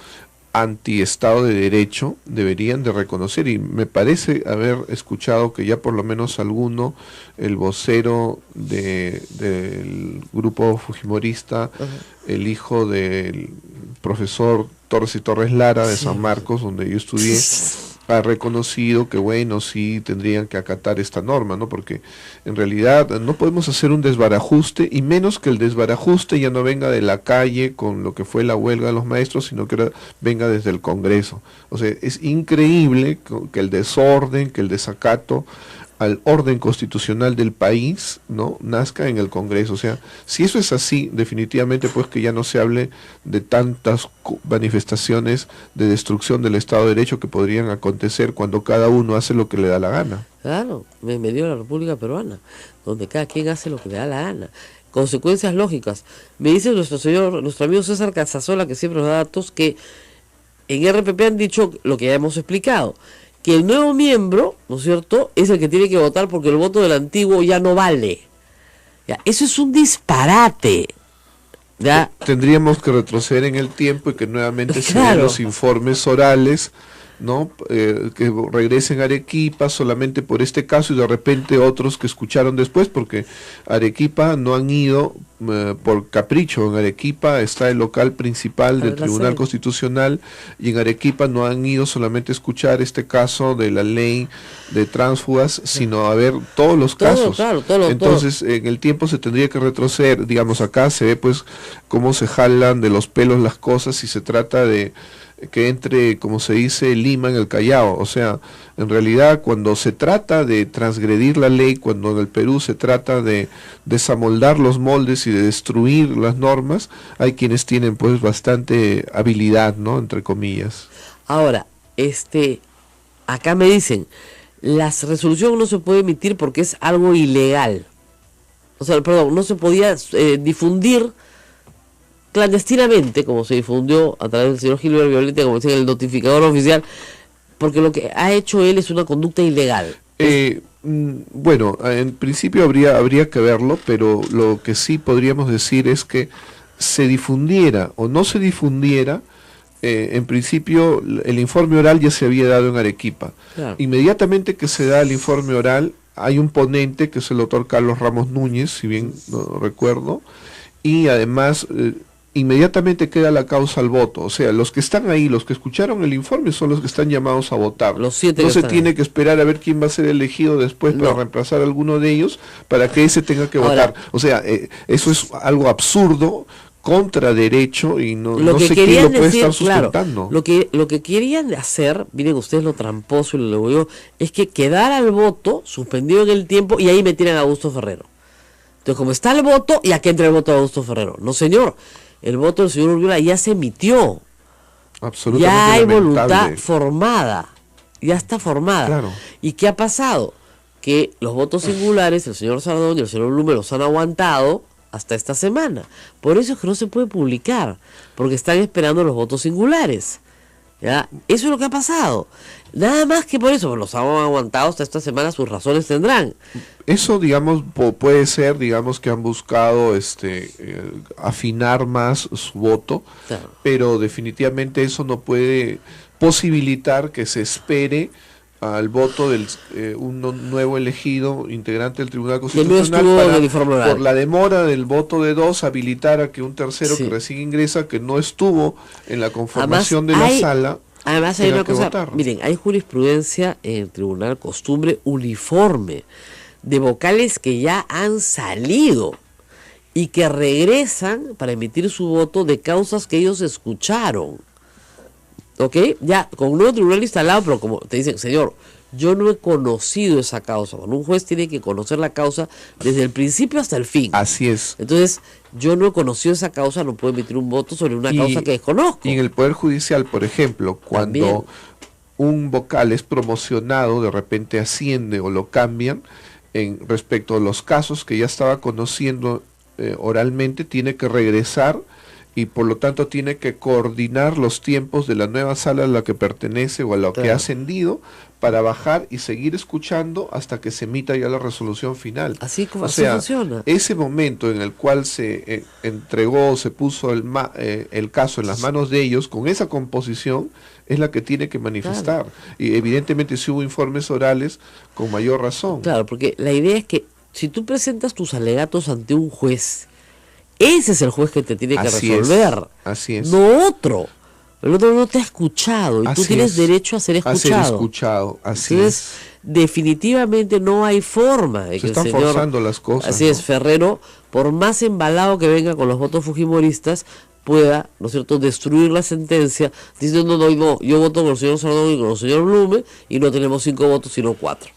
Speaker 5: anti-Estado de Derecho deberían de reconocer, y me parece haber escuchado que ya por lo menos alguno, el vocero del grupo fujimorista, el hijo del profesor Torres y Torres Lara de San Marcos, donde yo estudié, ha reconocido que bueno, sí tendrían que acatar esta norma, ¿no? Porque en realidad no podemos hacer un desbarajuste, y menos que el desbarajuste ya no venga de la calle con lo que fue la huelga de los maestros, sino que ahora venga desde el Congreso. O sea, es increíble que el desorden, que el desacato al orden constitucional del país, ¿no?, nazca en el Congreso. O sea, si eso es así, definitivamente pues que ya no se hable de tantas manifestaciones de destrucción del Estado de Derecho que podrían acontecer cuando cada uno hace lo que le da la gana.
Speaker 2: Claro, me dio la República Peruana, donde cada quien hace lo que le da la gana. Consecuencias lógicas. Me dice nuestro amigo César Casasola, que siempre nos da datos, que en RPP han dicho lo que ya hemos explicado, que el nuevo miembro, ¿no es cierto?, es el que tiene que votar porque el voto del antiguo ya no vale. Ya, eso es un disparate. ¿Ya?
Speaker 5: Tendríamos que retroceder en el tiempo y que nuevamente se den
Speaker 2: Claro.
Speaker 5: los informes orales, ¿no? Que regresen a Arequipa solamente por este caso, y de repente otros que escucharon después, porque Arequipa no han ido por capricho. En Arequipa está el local principal del Tribunal Constitucional, y en Arequipa no han ido solamente a escuchar este caso de la ley de tránsfugas, sino a ver todos los casos.
Speaker 2: Claro,
Speaker 5: Entonces, en el tiempo se tendría que retroceder. Digamos, acá se ve pues cómo se jalan de los pelos las cosas, y se trata de que entre, como se dice, Lima en el Callao. O sea, en realidad cuando se trata de transgredir la ley, cuando en el Perú se trata de desamoldar los moldes y de destruir las normas, hay quienes tienen pues bastante habilidad, ¿no?, entre comillas.
Speaker 2: Ahora, acá me dicen, la resolución no se puede emitir porque es algo ilegal. O sea, perdón, no se podía difundir clandestinamente, como se difundió a través del señor Gilbert Violeta, como decía, el notificador oficial, porque lo que ha hecho él es una conducta ilegal.
Speaker 5: Bueno, en principio habría que verlo, pero lo que sí podríamos decir es que se difundiera o no se difundiera, en principio el informe oral ya se había dado en Arequipa.
Speaker 2: Claro.
Speaker 5: Inmediatamente que se da el informe oral, hay un ponente que es el doctor Carlos Ramos Núñez, si bien no recuerdo, y además inmediatamente queda la causa al voto. O sea, los que están ahí, los que escucharon el informe, son los que están llamados a votar.
Speaker 2: Los 7
Speaker 5: no
Speaker 2: que
Speaker 5: se
Speaker 2: están
Speaker 5: tiene
Speaker 2: ahí.
Speaker 5: que esperar a ver quién va a ser elegido después para reemplazar a alguno de ellos, para que ese tenga que
Speaker 2: Ahora,
Speaker 5: votar. O sea, eso es algo absurdo, contra derecho, y no
Speaker 2: que
Speaker 5: sé quién
Speaker 2: querían
Speaker 5: lo puede
Speaker 2: decir,
Speaker 5: estar sustentando.
Speaker 2: Claro, lo que querían hacer, miren ustedes lo tramposo y lo digo, es que quedara el voto suspendido en el tiempo y ahí metieran a Augusto Ferrero. Entonces, como está el voto, y aquí entra el voto de Augusto Ferrero. No, señor, el voto del señor Urquiola ya se emitió.
Speaker 5: Absolutamente
Speaker 2: Ya hay
Speaker 5: lamentable.
Speaker 2: voluntad formada, ya está formada.
Speaker 5: Claro.
Speaker 2: ¿Y qué ha pasado? Que los votos singulares, el señor Sardón y el señor Blume los han aguantado hasta esta semana. Por eso es que no se puede publicar, porque están esperando los votos singulares. ¿Ya? Eso es lo que ha pasado. Nada más que por eso, los han aguantado hasta esta semana, sus razones tendrán.
Speaker 5: Eso, digamos, puede ser, digamos, que han buscado afinar más su voto,
Speaker 2: Claro.
Speaker 5: pero definitivamente eso no puede posibilitar que se espere al voto del un nuevo elegido integrante del Tribunal Constitucional
Speaker 2: estuvo en el informe oral.
Speaker 5: por la demora del voto de 2, habilitar a que un tercero
Speaker 2: Sí.
Speaker 5: que recién ingresa, que no estuvo en la conformación de
Speaker 2: Además,
Speaker 5: la sala,
Speaker 2: Además hay
Speaker 5: tenga
Speaker 2: una
Speaker 5: que
Speaker 2: cosa,
Speaker 5: votar.
Speaker 2: miren, hay jurisprudencia en el tribunal, costumbre uniforme, de vocales que ya han salido y que regresan para emitir su voto de causas que ellos escucharon. ¿Ok? Ya, con un nuevo tribunal instalado, pero como te dicen, señor, yo no he conocido esa causa. Bueno, un juez tiene que conocer la causa desde el principio hasta el fin.
Speaker 5: así es.
Speaker 2: Entonces, yo no he conocido esa causa, no puedo emitir un voto sobre una causa que desconozco.
Speaker 5: Y en el Poder Judicial, por ejemplo, cuando
Speaker 2: También.
Speaker 5: un vocal es promocionado, de repente asciende o lo cambian, respecto a los casos que ya estaba conociendo oralmente, tiene que regresar y por lo tanto tiene que coordinar los tiempos de la nueva sala a la que pertenece o a la que
Speaker 2: Claro.
Speaker 5: ha ascendido, para bajar y seguir escuchando hasta que se emita ya la resolución final.
Speaker 2: Así como
Speaker 5: O
Speaker 2: así
Speaker 5: sea,
Speaker 2: funciona.
Speaker 5: ese momento en el cual se entregó, se puso el caso en las manos de ellos, con esa composición, es la que tiene que manifestar. Y evidentemente si hubo informes orales, con mayor razón.
Speaker 2: Claro, porque la idea es que si tú presentas tus alegatos ante un juez, ese es el juez que te tiene que
Speaker 5: Así es,
Speaker 2: resolver,
Speaker 5: así es.
Speaker 2: no otro. El otro no te ha escuchado y tú
Speaker 5: Así
Speaker 2: tienes
Speaker 5: es.
Speaker 2: derecho a ser
Speaker 5: A ser
Speaker 2: escuchado.
Speaker 5: escuchado, así
Speaker 2: Entonces,
Speaker 5: es.
Speaker 2: definitivamente no hay forma de
Speaker 5: Se
Speaker 2: que el
Speaker 5: están
Speaker 2: señor,
Speaker 5: forzando las cosas,
Speaker 2: así
Speaker 5: ¿no?
Speaker 2: es, Ferrero, por más embalado que venga con los votos fujimoristas, pueda, ¿no es cierto?, destruir la sentencia, diciendo, no, yo voto con el señor Sardón y con el señor Blume, y no tenemos 5 votos, sino 4.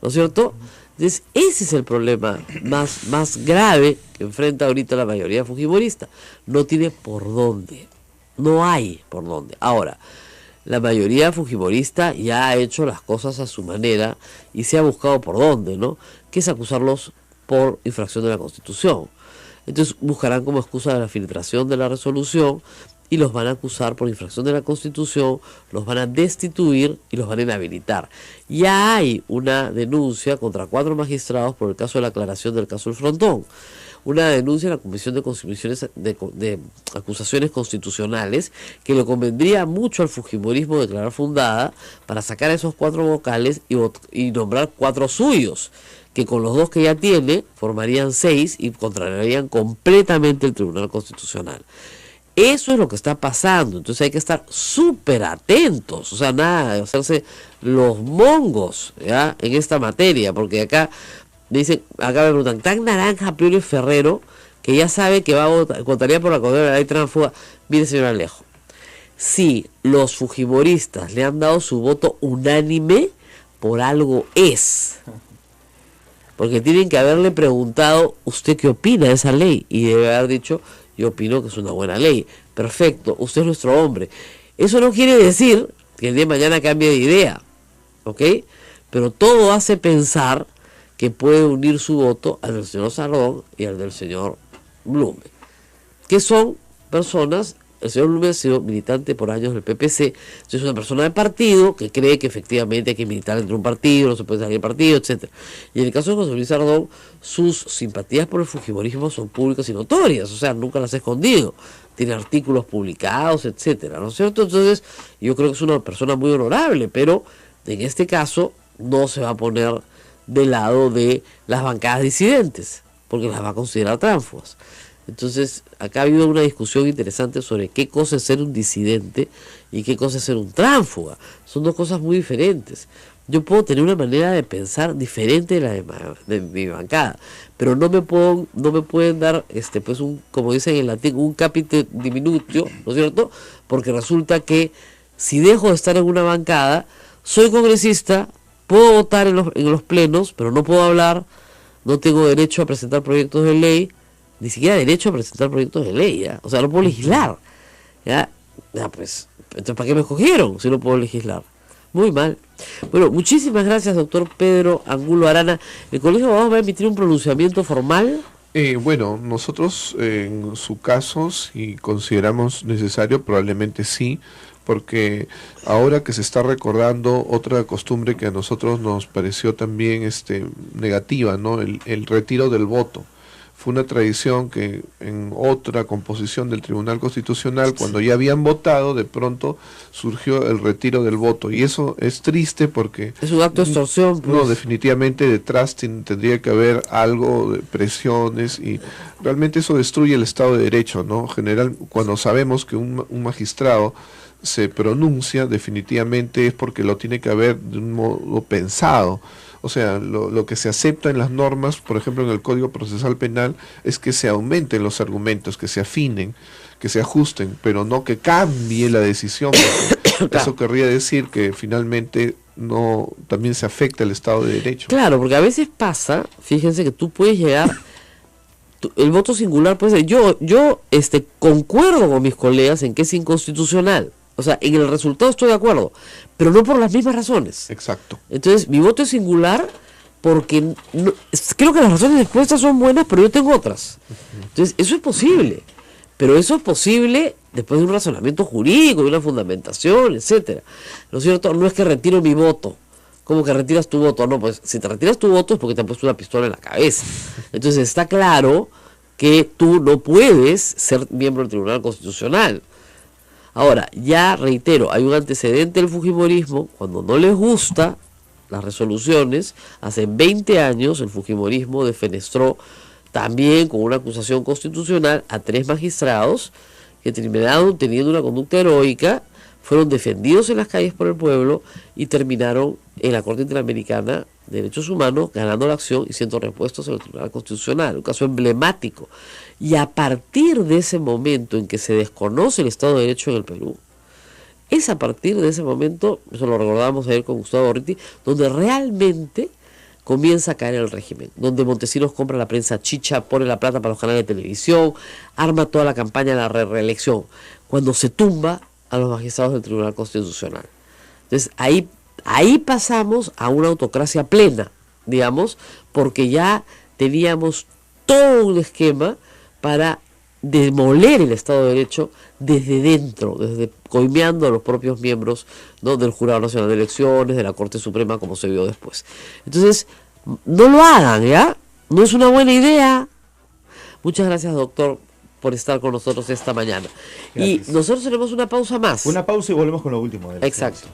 Speaker 2: ¿No es cierto? Entonces, ese es el problema más grave que enfrenta ahorita la mayoría fujimorista. No tiene por dónde. No hay por dónde. Ahora, la mayoría fujimorista ya ha hecho las cosas a su manera y se ha buscado por dónde, ¿no? Que es acusarlos por infracción de la Constitución. Entonces buscarán como excusa la filtración de la resolución y los van a acusar por infracción de la Constitución, los van a destituir y los van a inhabilitar. Ya hay una denuncia contra 4 magistrados por el caso de la aclaración del caso del Frontón. Una denuncia en la Comisión de Acusaciones Constitucionales que le convendría mucho al fujimorismo declarar fundada para sacar a esos 4 vocales y nombrar 4 suyos, que con los 2 que ya tiene formarían 6 y contrariarían completamente el Tribunal Constitucional. Eso es lo que está pasando, entonces hay que estar súper atentos, o sea, nada de hacerse los mongos, ¿ya?, en esta materia, porque acá me preguntan, tan naranja Priori Ferrero, que ya sabe que votaría por la condena de la ley tránsfuga. Mire, señor Alejo, si los fujimoristas le han dado su voto unánime, por algo es. Porque tienen que haberle preguntado, ¿usted qué opina de esa ley? Y debe haber dicho, yo opino que es una buena ley. Perfecto, usted es nuestro hombre. Eso no quiere decir que el día de mañana cambie de idea, ¿ok? Pero todo hace pensar que puede unir su voto al del señor Sardón y al del señor Blume, que son personas. El señor Blume ha sido militante por años del PPC, es una persona de partido que cree que efectivamente hay que militar entre un partido, no se puede salir del partido, etcétera. Y en el caso de José Luis Sardón, sus simpatías por el fujimorismo son públicas y notorias, o sea, nunca las ha escondido, tiene artículos publicados, etcétera, ¿no es cierto? Entonces, yo creo que es una persona muy honorable, pero en este caso no se va a poner del lado de las bancadas disidentes, porque las va a considerar tránsfugas. Entonces, acá ha habido una discusión interesante sobre qué cosa es ser un disidente y qué cosa es ser un tránsfuga. Son 2 cosas muy diferentes. Yo puedo tener una manera de pensar diferente de la de mi bancada, pero no me pueden dar, pues como dicen en latín, un capite diminutio, ¿no es cierto? Porque resulta que si dejo de estar en una bancada, soy congresista, puedo votar en los plenos, pero no puedo hablar, no tengo derecho a presentar proyectos de ley, ni siquiera derecho a presentar proyectos de ley, ¿ya? O sea, no puedo legislar, ¿ya? Pues, entonces, ¿para qué me escogieron si no puedo legislar? Muy mal. Bueno, muchísimas gracias, doctor Pedro Angulo Arana. ¿El Colegio de Abogados va a emitir un pronunciamiento formal?
Speaker 5: Bueno, nosotros en su caso, si consideramos necesario, probablemente sí, porque ahora que se está recordando otra costumbre que a nosotros nos pareció también negativa, ¿no? El retiro del voto. Fue una tradición que en otra composición del Tribunal Constitucional, cuando ya habían votado, de pronto surgió el retiro del voto. Y eso es triste porque...
Speaker 2: Es un acto de extorsión. Pues.
Speaker 5: No, definitivamente detrás tendría que haber algo de presiones y realmente eso destruye el Estado de Derecho, ¿no? General, cuando sabemos que un magistrado se pronuncia, definitivamente es porque lo tiene que haber de un modo pensado. O sea, lo que se acepta en las normas, por ejemplo en el Código Procesal Penal, es que se aumenten los argumentos, que se afinen, que se ajusten, pero no que cambie la decisión, porque eso querría decir que finalmente no también se afecta el Estado de Derecho.
Speaker 2: Claro, porque a veces pasa, fíjense que tú puedes llegar, el voto singular puede ser, yo concuerdo con mis colegas en que es inconstitucional. O sea, en el resultado estoy de acuerdo, pero no por las mismas razones.
Speaker 5: Exacto.
Speaker 2: Entonces, mi voto es singular porque creo que las razones expuestas son buenas, pero yo tengo otras. Entonces, eso es posible. Pero eso es posible después de un razonamiento jurídico, de una fundamentación, etcétera. ¿No es cierto? No es que retiro mi voto. ¿Cómo que retiras tu voto? No, pues si te retiras tu voto es porque te han puesto una pistola en la cabeza. Entonces, está claro que tú no puedes ser miembro del Tribunal Constitucional. Ahora, ya reitero, hay un antecedente del fujimorismo, cuando no les gusta las resoluciones, hace 20 años el fujimorismo defenestró también con una acusación constitucional a 3 magistrados que terminaron teniendo una conducta heroica fueron defendidos en las calles por el pueblo y terminaron en la Corte Interamericana de Derechos Humanos ganando la acción y siendo repuestos en el Tribunal Constitucional, un caso emblemático. Y a partir de ese momento en que se desconoce el Estado de Derecho en el Perú, es a partir de ese momento, eso lo recordábamos ayer con Gustavo Gorriti, donde realmente comienza a caer el régimen, donde Montesinos compra la prensa chicha, pone la plata para los canales de televisión, arma toda la campaña de la reelección, cuando se tumba a los magistrados del Tribunal Constitucional. Entonces ahí pasamos a una autocracia plena, digamos, porque ya teníamos todo un esquema para demoler el Estado de Derecho desde dentro, desde coimeando a los propios miembros, ¿no?, del Jurado Nacional de Elecciones, de la Corte Suprema, como se vio después. Entonces, no lo hagan, ¿ya? No es una buena idea. Muchas gracias, doctor, por estar con nosotros esta mañana.
Speaker 3: Gracias.
Speaker 2: Y nosotros tenemos una pausa más.
Speaker 3: Una pausa y volvemos con lo último.
Speaker 2: Exacto.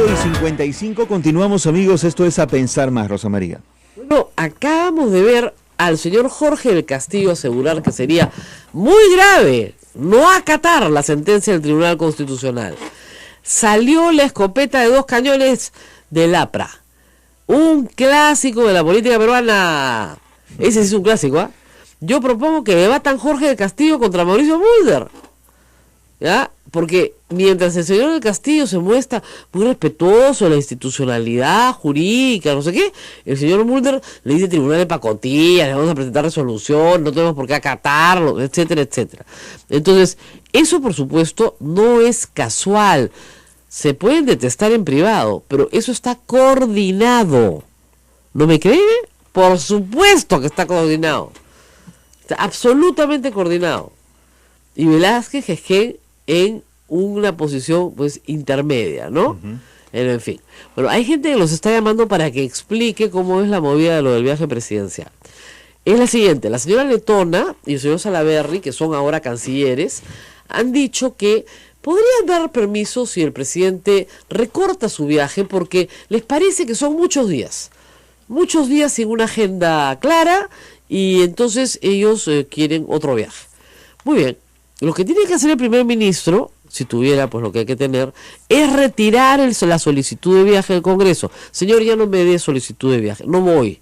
Speaker 3: 8:55, continuamos, amigos, esto es A Pensar Más, Rosa María.
Speaker 2: Bueno, acabamos de ver al señor Jorge del Castillo asegurar que sería muy grave no acatar la sentencia del Tribunal Constitucional. Salió la escopeta de 2 cañones del APRA, un clásico de la política peruana. Ese sí es un clásico, ¿ah? Yo propongo que debatan Jorge del Castillo contra Mauricio Mulder, ¿ya? Porque mientras el señor del Castillo se muestra muy respetuoso de la institucionalidad jurídica, no sé qué, el señor Mulder le dice tribunal de pacotilla, le vamos a presentar resolución, no tenemos por qué acatarlo, etcétera, etcétera. Entonces, eso por supuesto no es casual. Se pueden detestar en privado, pero eso está coordinado. ¿No me cree? Por supuesto que está coordinado. Está absolutamente coordinado. Y Velázquez Gesquén en una posición pues intermedia, ¿no? En fin. Bueno, hay gente que los está llamando para que explique cómo es la movida de lo del viaje presidencial. Es la siguiente: la señora Letona y el señor Salaverry, que son ahora cancilleres, han dicho que podrían dar permiso si el presidente recorta su viaje, porque les parece que son muchos días sin una agenda clara, y entonces ellos quieren otro viaje. Muy bien. Lo que tiene que hacer el primer ministro, si tuviera pues lo que hay que tener, es retirar la solicitud de viaje del Congreso. Señor, ya no me dé solicitud de viaje, no voy.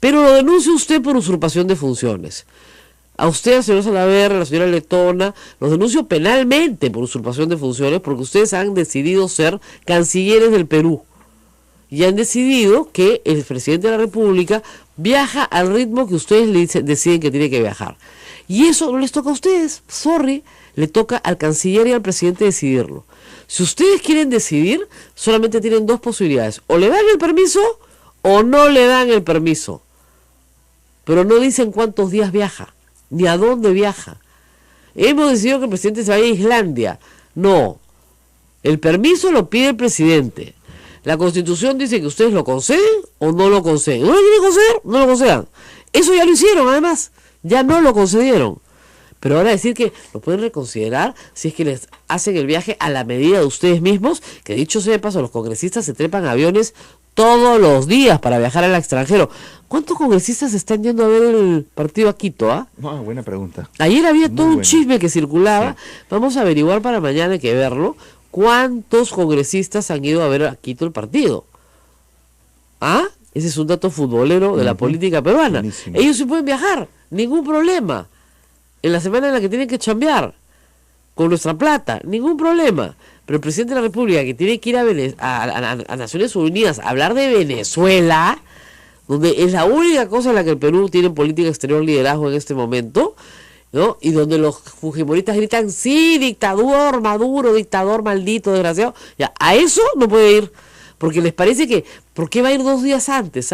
Speaker 2: Pero lo denuncia usted por usurpación de funciones. A usted, al señor Salaverry, a la señora Letona, los denuncio penalmente por usurpación de funciones, porque ustedes han decidido ser cancilleres del Perú. Y han decidido que el presidente de la República viaja al ritmo que ustedes deciden que tiene que viajar. Y eso no les toca a ustedes, sorry, le toca al canciller y al presidente decidirlo. Si ustedes quieren decidir, solamente tienen 2 posibilidades: o le dan el permiso o no le dan el permiso. Pero no dicen cuántos días viaja, ni a dónde viaja. Hemos decidido que el presidente se vaya a Islandia. No, el permiso lo pide el presidente. La Constitución dice que ustedes lo conceden o no lo conceden. ¿No lo quieren conceder? No lo concedan. Eso ya lo hicieron, además. Ya no lo concedieron. Pero ahora decir que lo pueden reconsiderar si es que les hacen el viaje a la medida de ustedes mismos, que dicho sea de paso, los congresistas se trepan aviones todos los días para viajar al extranjero. ¿Cuántos congresistas están yendo a ver el partido a Quito?
Speaker 3: Buena pregunta.
Speaker 2: Ayer había todo un
Speaker 3: buena.
Speaker 2: chisme que circulaba.
Speaker 3: Sí.
Speaker 2: Vamos a averiguar para mañana, hay que verlo. ¿Cuántos congresistas han ido a ver a Quito el partido? Ese es un dato futbolero de la política peruana.
Speaker 3: Buenísimo. Ellos
Speaker 2: Ellos sí pueden viajar, ningún problema. En la semana en la que tienen que chambear, con nuestra plata, ningún problema. Pero el presidente de la República, que tiene que ir a Naciones Unidas a hablar de Venezuela, donde es la única cosa en la que el Perú tiene política exterior liderazgo en este momento, ¿no? Y donde los fujimoristas gritan: sí, dictador, Maduro, dictador maldito, desgraciado. Ya, a eso no puede ir, porque les parece que, ¿por qué va a ir 2 días antes?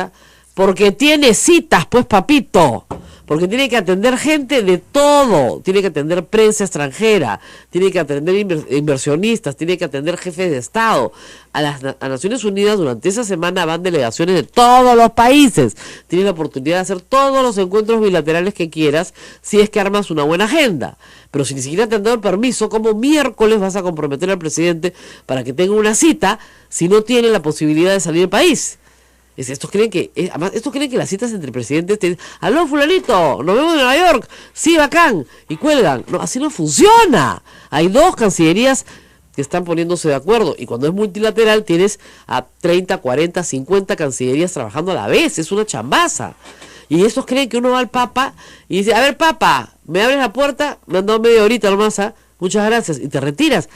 Speaker 2: Porque tiene citas, pues, papito. Porque tiene que atender gente de todo, tiene que atender prensa extranjera, tiene que atender inversionistas, tiene que atender jefes de Estado. A Naciones Unidas durante esa semana van delegaciones de todos los países. Tienes la oportunidad de hacer todos los encuentros bilaterales que quieras si es que armas una buena agenda. Pero si ni siquiera te han dado el permiso, ¿cómo miércoles vas a comprometer al presidente para que tenga una cita si no tiene la posibilidad de salir del país? Estos creen que, además, estos creen que las citas entre presidentes aló fulanito, nos vemos en Nueva York, sí, bacán, y cuelgan. No, así no funciona. Hay 2 cancillerías que están poniéndose de acuerdo, y cuando es multilateral tienes a 30, 40, 50 cancillerías trabajando a la vez, es una chambaza. Y estos creen que uno va al Papa y dice, a ver Papa, me abres la puerta, me han dado media horita nomás, muchas gracias, y te retiras.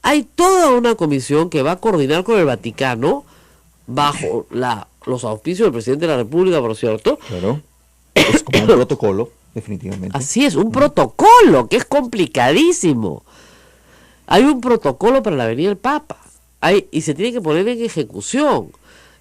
Speaker 2: Hay toda una comisión que va a coordinar con el Vaticano, bajo los auspicios del presidente de la República, por cierto.
Speaker 3: Claro, es como un protocolo, definitivamente.
Speaker 2: Así es, un protocolo que es complicadísimo. Hay un protocolo para la venida del Papa, y se tiene que poner en ejecución.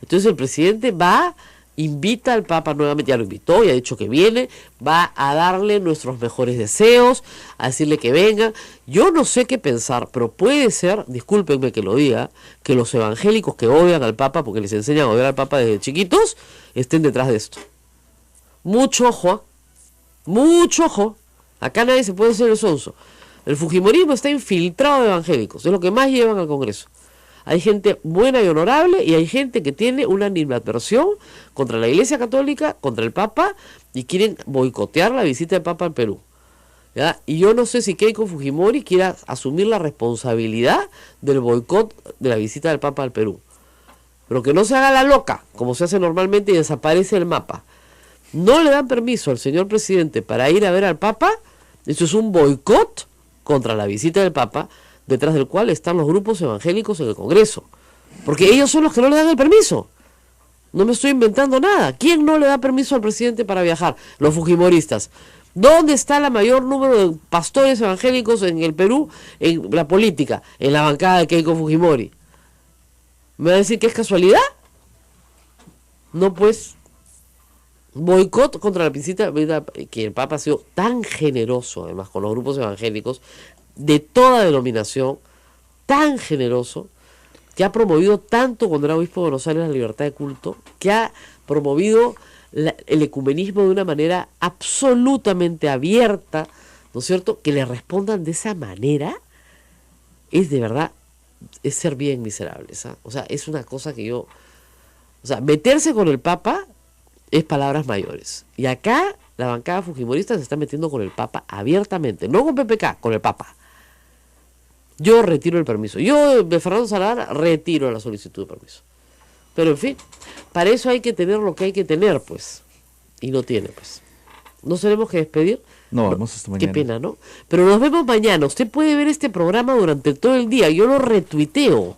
Speaker 2: Entonces el presidente va, invita al Papa nuevamente, ya lo invitó, ya ha dicho que viene, va a darle nuestros mejores deseos, a decirle que venga. Yo no sé qué pensar, pero puede ser, discúlpenme que lo diga, que los evangélicos que odian al Papa, porque les enseñan a odiar al Papa desde chiquitos, estén detrás de esto. Mucho ojo, mucho ojo. Acá nadie se puede hacer el sonso. El fujimorismo está infiltrado de evangélicos, es lo que más llevan al Congreso. Hay gente buena y honorable y hay gente que tiene una animadversión contra la Iglesia Católica, contra el Papa, y quieren boicotear la visita del Papa al Perú. ¿Ya? Y yo no sé si Keiko Fujimori quiera asumir la responsabilidad del boicot de la visita del Papa al Perú. Pero que no se haga la loca, como se hace normalmente, y desaparece el mapa. No le dan permiso al señor presidente para ir a ver al Papa. Eso es un boicot contra la visita del Papa, detrás del cual están los grupos evangélicos en el Congreso. Porque ellos son los que no le dan el permiso. No me estoy inventando nada. ¿Quién no le da permiso al presidente para viajar? Los fujimoristas. ¿Dónde está el mayor número de pastores evangélicos en el Perú en la política? En la bancada de Keiko Fujimori. ¿Me va a decir que es casualidad? No, pues. Boicot contra la visita, que el Papa ha sido tan generoso, además, con los grupos evangélicos, de toda denominación, tan generoso, que ha promovido tanto cuando era obispo de Buenos Aires la libertad de culto, que ha promovido el ecumenismo de una manera absolutamente abierta, ¿no es cierto? Que le respondan de esa manera, es de verdad, es ser bien miserable, ¿sabes? O sea, es una cosa que yo, o sea, meterse con el Papa es palabras mayores. Y acá la bancada fujimorista se está metiendo con el Papa abiertamente, no con PPK, con el Papa. Yo retiro el permiso. Yo, de Fernando Salazar, retiro la solicitud de permiso. Pero en fin, para eso hay que tener lo que hay que tener, pues. Y no tiene, pues. ¿Nos tenemos que despedir?
Speaker 3: No, vamos hasta mañana.
Speaker 2: Qué pena, ¿no? Pero nos vemos mañana. Usted puede ver este programa durante todo el día. Yo lo retuiteo.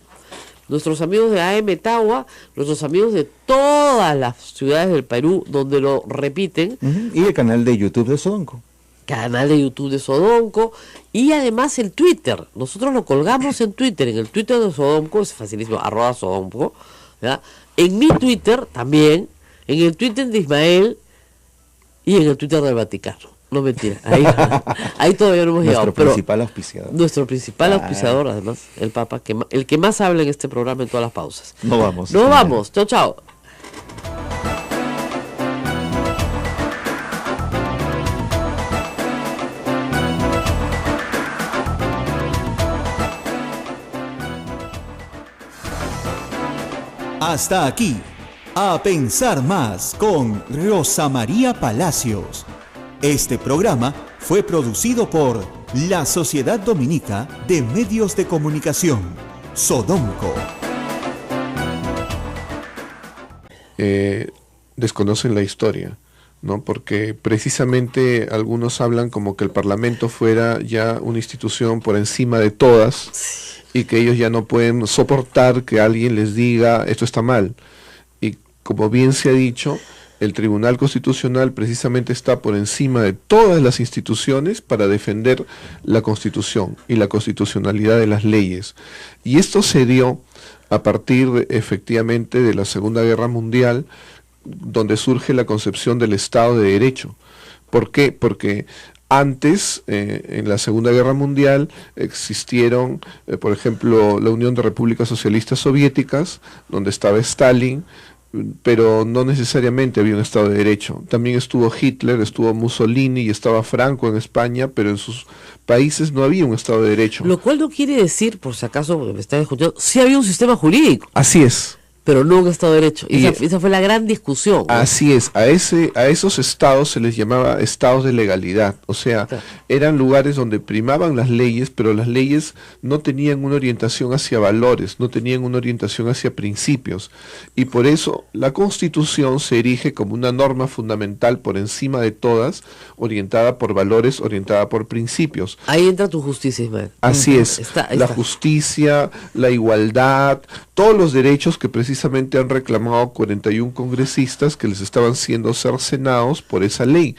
Speaker 2: Nuestros amigos de AM Tawa, nuestros amigos de todas las ciudades del Perú donde lo repiten.
Speaker 3: Y el canal de YouTube de Sodonco.
Speaker 2: Canal de YouTube de Sodonco y además el Twitter. Nosotros lo colgamos en Twitter, en el Twitter de Sodonco, es facilísimo, @Sodonco, ¿ya? En mi Twitter también, en el Twitter de Ismael y en el Twitter del Vaticano. No, mentira, ahí todavía no hemos llegado.
Speaker 3: Nuestro principal auspiciador.
Speaker 2: Nuestro principal auspiciador, además, el Papa, el que más habla en este programa en todas las pausas.
Speaker 3: No vamos.
Speaker 2: No vamos, chao, chao.
Speaker 1: Hasta aquí, A Pensar Más con Rosa María Palacios. Este programa fue producido por la Sociedad Dominica de Medios de Comunicación, Sodonco.
Speaker 5: Desconocen la historia, ¿no? Porque precisamente algunos hablan como que el Parlamento fuera ya una institución por encima de todas y que ellos ya no pueden soportar que alguien les diga esto está mal. Y como bien se ha dicho, el Tribunal Constitucional precisamente está por encima de todas las instituciones para defender la Constitución y la constitucionalidad de las leyes. Y esto se dio a partir efectivamente de la Segunda Guerra Mundial, donde surge la concepción del Estado de Derecho. ¿Por qué? Porque antes, en la Segunda Guerra Mundial, existieron, por ejemplo, la Unión de Repúblicas Socialistas Soviéticas, donde estaba Stalin, pero no necesariamente había un Estado de Derecho. También estuvo Hitler, estuvo Mussolini y estaba Franco en España, pero en sus países no había un Estado de Derecho.
Speaker 2: Lo cual no quiere decir, por si acaso, porque me están escuchando, sí había un sistema jurídico.
Speaker 5: Así es.
Speaker 2: pero no un Estado de Derecho.
Speaker 5: Y
Speaker 2: Esa fue la gran discusión, ¿no?
Speaker 5: Así es, a esos estados se les llamaba estados de legalidad, o sea,
Speaker 2: Claro.
Speaker 5: eran lugares donde primaban las leyes, pero las leyes no tenían una orientación hacia valores, no tenían una orientación hacia principios, y por eso la Constitución se erige como una norma fundamental por encima de todas, orientada por valores, orientada por principios.
Speaker 2: Ahí entra tu justicia, Ismael.
Speaker 5: Así es,
Speaker 2: Ahí
Speaker 5: la
Speaker 2: está.
Speaker 5: justicia, la igualdad, todos los derechos que precisamente han reclamado 41 congresistas que les estaban siendo cercenados por esa ley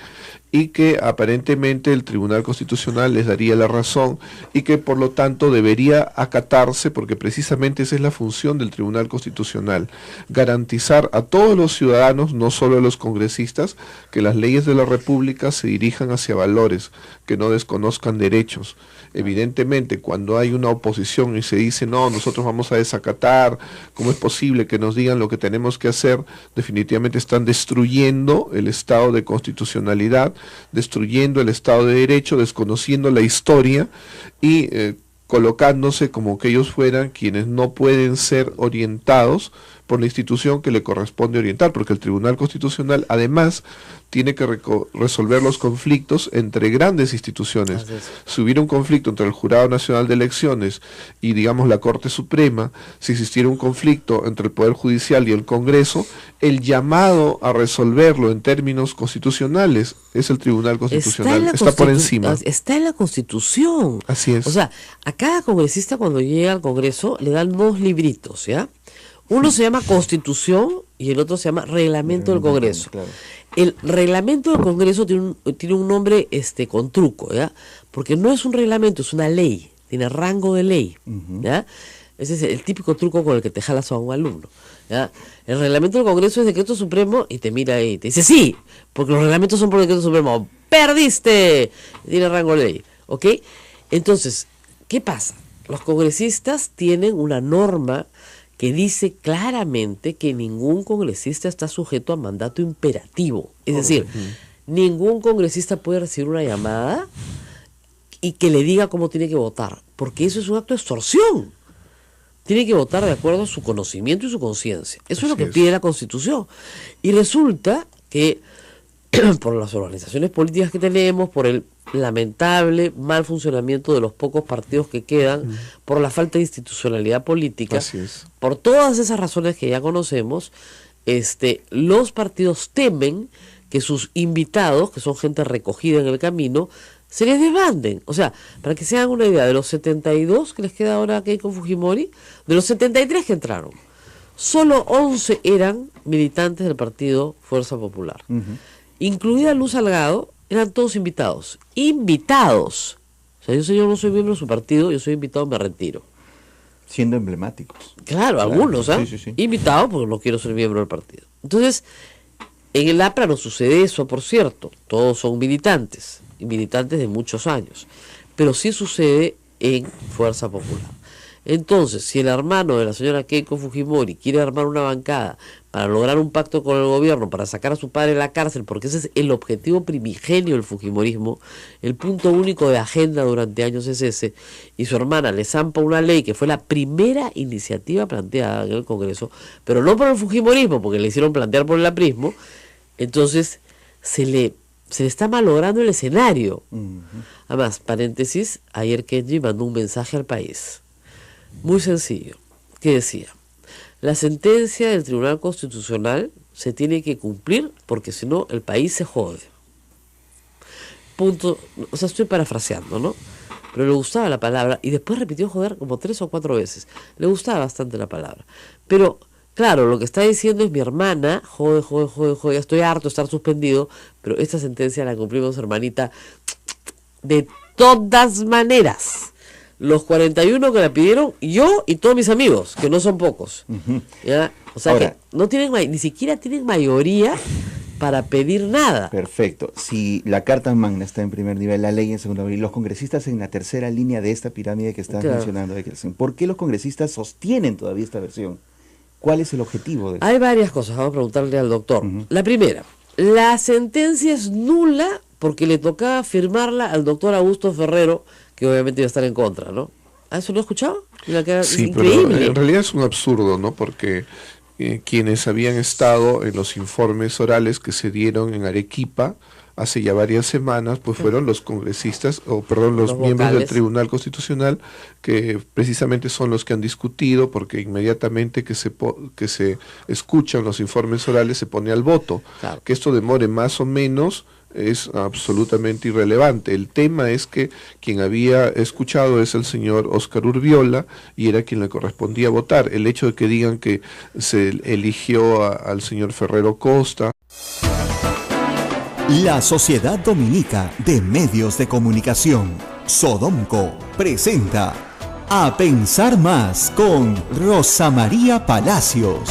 Speaker 5: y que aparentemente el Tribunal Constitucional les daría la razón y que por lo tanto debería acatarse, porque precisamente esa es la función del Tribunal Constitucional, garantizar a todos los ciudadanos, no solo a los congresistas, que las leyes de la República se dirijan hacia valores, que no desconozcan derechos. Evidentemente, cuando hay una oposición y se dice, no, nosotros vamos a desacatar, ¿cómo es posible que nos digan lo que tenemos que hacer? Definitivamente están destruyendo el estado de constitucionalidad, destruyendo el estado de derecho, desconociendo la historia y colocándose como que ellos fueran quienes no pueden ser orientados por la institución que le corresponde orientar, porque el Tribunal Constitucional además tiene que resolver los conflictos entre grandes instituciones.
Speaker 2: Así es.
Speaker 5: Si hubiera un conflicto entre el Jurado Nacional de Elecciones y, digamos, la Corte Suprema, si existiera un conflicto entre el Poder Judicial y el Congreso, el llamado a resolverlo en términos constitucionales es el Tribunal Constitucional, está por encima.
Speaker 2: Está en la Constitución.
Speaker 5: Así es.
Speaker 2: O sea, a cada congresista cuando llega al Congreso le dan 2 libritos, ¿ya? Uno se llama Constitución y el otro se llama Reglamento del Congreso.
Speaker 3: Claro.
Speaker 2: El reglamento del Congreso tiene un nombre con truco, ¿ya? Porque no es un reglamento, es una ley, tiene rango de ley, ¿ya? Ese es el típico truco con el que te jalas a un alumno, ¿ya? El reglamento del Congreso es decreto supremo y te mira ahí y te dice, sí, porque los reglamentos son por decreto supremo. ¡Perdiste! Tiene rango de ley, ¿ok? Entonces, ¿qué pasa? Los congresistas tienen una norma que dice claramente que ningún congresista está sujeto a mandato imperativo. Es decir, ningún congresista puede recibir una llamada y que le diga cómo tiene que votar, porque eso es un acto de extorsión. Tiene que votar de acuerdo a su conocimiento y su conciencia. Eso es lo que pide la Constitución. Y resulta que por las organizaciones políticas que tenemos, por el lamentable mal funcionamiento de los pocos partidos que quedan, por la falta de institucionalidad política,
Speaker 5: Así es.
Speaker 2: por todas esas razones que ya conocemos, los partidos temen que sus invitados, que son gente recogida en el camino, se les desbanden. O sea, para que se hagan una idea, de los 72 que les queda ahora a Keiko Fujimori, de los 73 que entraron, solo 11 eran militantes del partido Fuerza Popular. Incluida Luz Salgado, eran todos invitados. ¡Invitados! O sea, yo no soy miembro de su partido, yo soy invitado, me retiro.
Speaker 3: Siendo emblemáticos.
Speaker 2: Claro, algunos, ¿ah?
Speaker 3: Sí.
Speaker 2: Invitados porque no quiero ser miembro del partido. Entonces, en el APRA no sucede eso, por cierto. Todos son militantes, y militantes de muchos años. Pero sí sucede en Fuerza Popular. Entonces, si el hermano de la señora Keiko Fujimori quiere armar una bancada para lograr un pacto con el gobierno, para sacar a su padre de la cárcel, porque ese es el objetivo primigenio del fujimorismo, el punto único de agenda durante años es ese, y su hermana le zampa una ley que fue la primera iniciativa planteada en el Congreso, pero no por el fujimorismo, porque le hicieron plantear por el aprismo, entonces se le está malogrando el escenario. Además, paréntesis, ayer Kenji mandó un mensaje al país muy sencillo, que decía: la sentencia del Tribunal Constitucional se tiene que cumplir porque si no el país se jode. Punto. O sea, estoy parafraseando, ¿no? Pero le gustaba la palabra y después repitió joder como 3 o 4 veces. Le gustaba bastante la palabra. Pero, claro, lo que está diciendo es: mi hermana, jode, ya estoy harto de estar suspendido, pero esta sentencia la cumplimos, hermanita, de todas maneras. Los 41 que la pidieron, yo y todos mis amigos, que no son pocos. ¿Ya? O sea,
Speaker 3: ahora,
Speaker 2: que no tienen, ni siquiera tienen mayoría para pedir nada.
Speaker 3: Perfecto. Si la Carta Magna está en primer nivel, la ley en segundo nivel, y los congresistas en la tercera línea de esta pirámide que estás mencionando, ¿por qué los congresistas sostienen todavía esta versión? ¿Cuál es el objetivo de eso?
Speaker 2: Hay varias cosas, vamos a preguntarle al doctor. La primera, la sentencia es nula porque le tocaba firmarla al doctor Augusto Ferrero, que obviamente iba a estar en contra, ¿no? ¿Ah, eso lo he escuchado?
Speaker 5: Sí,
Speaker 2: es increíble.
Speaker 5: pero en realidad es un absurdo, ¿no? Porque quienes habían estado en los informes orales que se dieron en Arequipa hace ya varias semanas, pues fueron los congresistas, los miembros del Tribunal Constitucional, que precisamente son los que han discutido, porque inmediatamente que se escuchan los informes orales se pone al voto. Claro. Que esto demore más o menos es absolutamente irrelevante. El tema es que quien había escuchado es el señor Óscar Urbiola y era quien le correspondía votar. El hecho de que digan que se eligió al señor Ferrero Costa.
Speaker 1: La Sociedad Dominica de Medios de Comunicación, Sodomco, presenta A Pensar Más con Rosa María Palacios.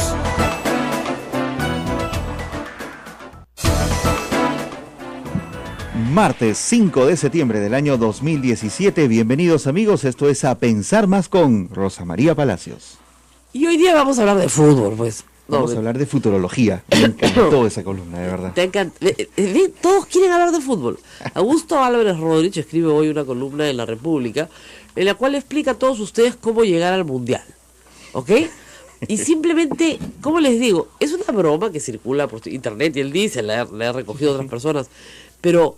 Speaker 3: Martes 5 de septiembre del año 2017. Bienvenidos amigos, esto es A Pensar Más con Rosa María Palacios.
Speaker 2: Y hoy día vamos a hablar de fútbol, pues.
Speaker 3: Vamos a hablar de futurología. Me encantó esa columna, de verdad.
Speaker 2: Te encanta. Todos quieren hablar de fútbol. Augusto Álvarez Rodríguez escribe hoy una columna en La República en la cual explica a todos ustedes cómo llegar al Mundial. ¿Ok? Y simplemente, ¿cómo les digo? Es una broma que circula por internet y él dice, le ha recogido a otras personas, pero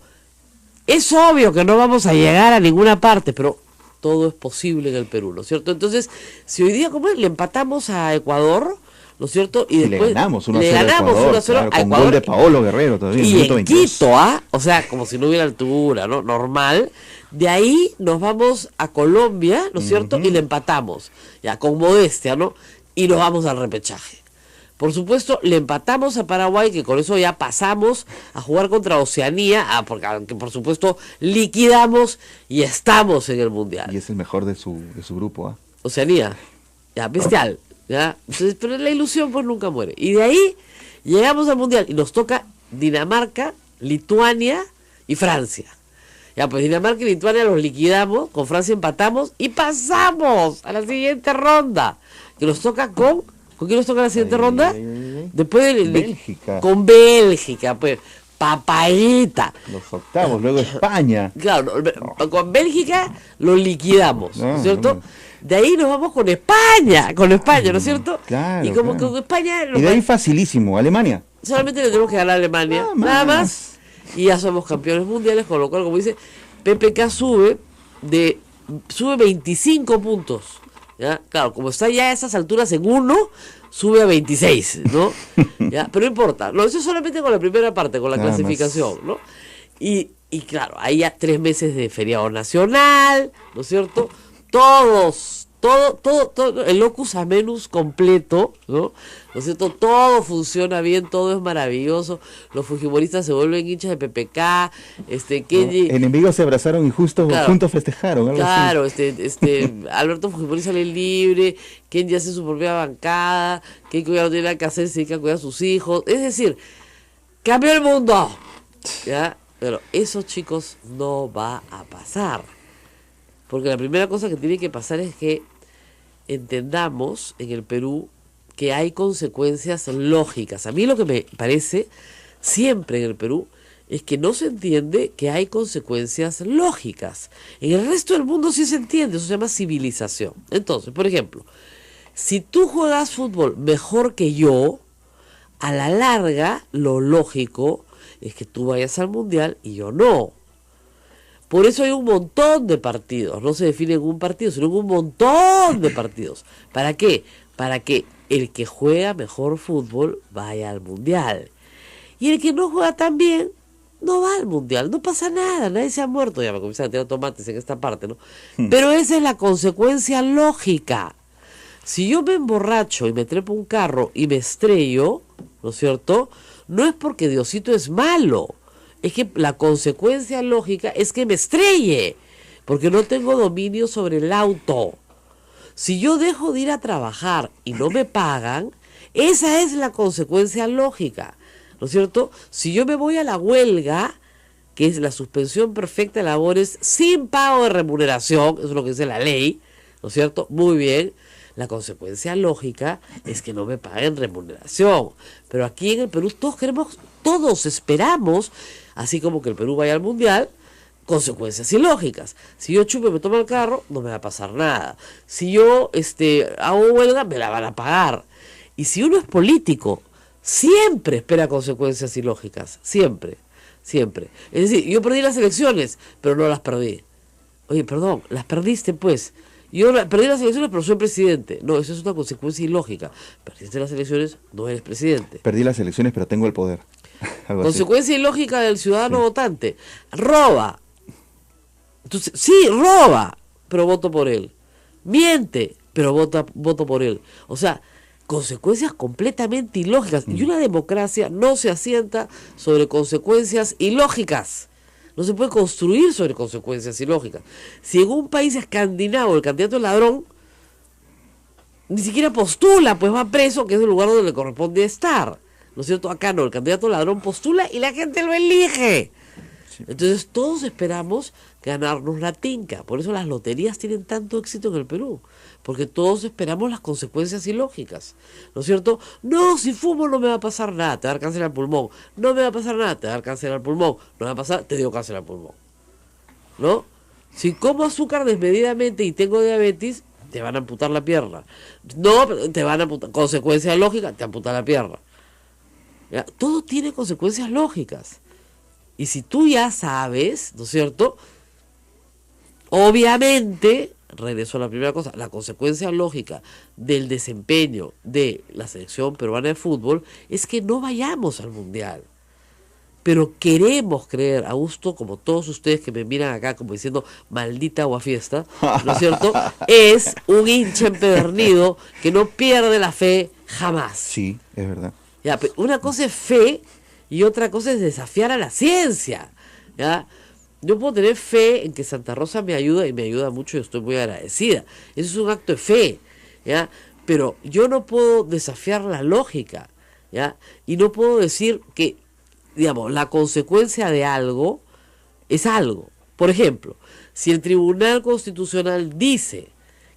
Speaker 2: es obvio que no vamos a llegar a ninguna parte, pero todo es posible en el Perú, ¿no es cierto? Entonces, si hoy día, ¿cómo es? Le empatamos a Ecuador, ¿no es cierto? Y después
Speaker 3: le ganamos 1-0 a Ecuador, claro, con gol de Paolo Guerrero todavía.
Speaker 2: Y en Quito, o sea, como si no hubiera altura, ¿no? Normal. De ahí nos vamos a Colombia, ¿no es cierto? Y le empatamos, ya, con modestia, ¿no? Y nos vamos al repechaje. Por supuesto, le empatamos a Paraguay, que con eso ya pasamos a jugar contra Oceanía, porque por supuesto liquidamos y estamos en el Mundial.
Speaker 3: Y es el mejor de su grupo, ¿ah?
Speaker 2: Oceanía, ya, bestial, ya. Entonces, pero la ilusión pues nunca muere. Y de ahí llegamos al Mundial y nos toca Dinamarca, Lituania y Francia. Ya, pues Dinamarca y Lituania los liquidamos, con Francia empatamos y pasamos a la siguiente ronda, que nos toca ¿con quién nos toca la siguiente ronda? Después de
Speaker 3: Bélgica.
Speaker 2: Con Bélgica, pues, papayita.
Speaker 3: Los octavos, luego España.
Speaker 2: Claro, con Bélgica lo liquidamos, ¿no es cierto? De ahí nos vamos con España, ¿no es cierto?
Speaker 3: Claro,
Speaker 2: y como
Speaker 3: claro.
Speaker 2: con España...
Speaker 3: Y de ahí facilísimo, Alemania.
Speaker 2: Solamente le tenemos que ganar a Alemania, nada más. Y ya somos campeones mundiales, con lo cual, como dice, PPK sube 25 puntos. ¿Ya? Claro, como está ya a esas alturas en 1, sube a 26, ¿no? ¿Ya? Pero no importa, no, eso es solamente con la primera parte, con la
Speaker 3: Nada
Speaker 2: clasificación, ¿no? Y claro, hay ya 3 meses de feriado nacional, ¿no es cierto? Todo, el locus amenus completo, ¿no? ¿No es cierto? Todo funciona bien, todo es maravilloso, los fujimoristas se vuelven hinchas de PPK, Kenji...
Speaker 3: Enemigos se abrazaron y juntos festejaron, algo
Speaker 2: claro,
Speaker 3: así.
Speaker 2: Alberto Fujimori sale libre, Kenji hace su propia bancada, Keiko ya no tiene nada que hacer, se dedica a cuidar a sus hijos, es decir, cambió el mundo, ¿ya? Pero eso, chicos, no va a pasar, porque la primera cosa que tiene que pasar es que entendamos en el Perú que hay consecuencias lógicas. A mí lo que me parece siempre en el Perú es que no se entiende que hay consecuencias lógicas. En el resto del mundo sí se entiende, eso se llama civilización. Entonces, por ejemplo, si tú juegas fútbol mejor que yo, a la larga lo lógico es que tú vayas al Mundial y yo no. Por eso hay un montón de partidos, no se define en un partido, sino en un montón de partidos. ¿Para qué? Para que el que juega mejor fútbol vaya al Mundial. Y el que no juega tan bien, no va al Mundial, no pasa nada, nadie se ha muerto. Ya me comienzan a tirar tomates en esta parte, ¿no? Pero esa es la consecuencia lógica. Si yo me emborracho y me trepo un carro y me estrello, ¿no es cierto? No es porque Diosito es malo. Es que la consecuencia lógica es que me estrelle, porque no tengo dominio sobre el auto. Si yo dejo de ir a trabajar y no me pagan, esa es la consecuencia lógica, ¿no es cierto? Si yo me voy a la huelga, que es la suspensión perfecta de labores sin pago de remuneración, eso es lo que dice la ley, ¿no es cierto? Muy bien. La consecuencia lógica es que no me paguen remuneración. Pero aquí en el Perú todos esperamos, así como que el Perú vaya al Mundial, consecuencias ilógicas. Si yo chupo y me tomo el carro, no me va a pasar nada. Si yo hago huelga, me la van a pagar. Y si uno es político, siempre espera consecuencias ilógicas, siempre, siempre. Es decir, yo perdí las elecciones, pero no las perdí. Oye, perdón, las perdiste pues. Perdí las elecciones, pero soy presidente. No, eso es una consecuencia ilógica. Perdiste las elecciones, no eres presidente.
Speaker 3: Perdí las elecciones, pero tengo el poder. Algo así.
Speaker 2: Consecuencia ilógica del ciudadano votante. Roba. Entonces, sí, roba, pero voto por él. Miente, pero voto por él. O sea, consecuencias completamente ilógicas. Y una democracia no se asienta sobre consecuencias ilógicas. No se puede construir sobre consecuencias ilógicas. Si en un país escandinavo el candidato es ladrón, ni siquiera postula, pues va preso, que es el lugar donde le corresponde estar. ¿No es cierto? Acá no, el candidato ladrón postula y la gente lo elige. Entonces todos esperamos ganarnos la tinca. Por eso las loterías tienen tanto éxito en el Perú. Porque todos esperamos las consecuencias ilógicas. ¿No es cierto? No, si fumo no me va a pasar nada, te va a dar cáncer al pulmón. No me va a pasar nada, te va a dar cáncer al pulmón. No me va a pasar, te dio cáncer al pulmón. ¿No? Si como azúcar desmedidamente y tengo diabetes, te van a amputar la pierna. No, te van a amputar. Consecuencia lógica, te amputa la pierna. ¿Ya? Todo tiene consecuencias lógicas. Y si tú ya sabes, ¿no es cierto? Obviamente, regreso a la primera cosa, la consecuencia lógica del desempeño de la selección peruana de fútbol es que no vayamos al Mundial. Pero queremos creer, Augusto, como todos ustedes que me miran acá como diciendo maldita aguafiesta, ¿no es cierto? Es un hincha empedernido que no pierde la fe jamás.
Speaker 3: Sí, es verdad.
Speaker 2: Ya, pero una cosa es fe y otra cosa es desafiar a la ciencia. ¿Ya? Yo puedo tener fe en que Santa Rosa me ayuda y me ayuda mucho y estoy muy agradecida. Eso es un acto de fe, ¿ya? Pero yo no puedo desafiar la lógica, ¿ya? Y no puedo decir que, digamos, la consecuencia de algo es algo. Por ejemplo, si el Tribunal Constitucional dice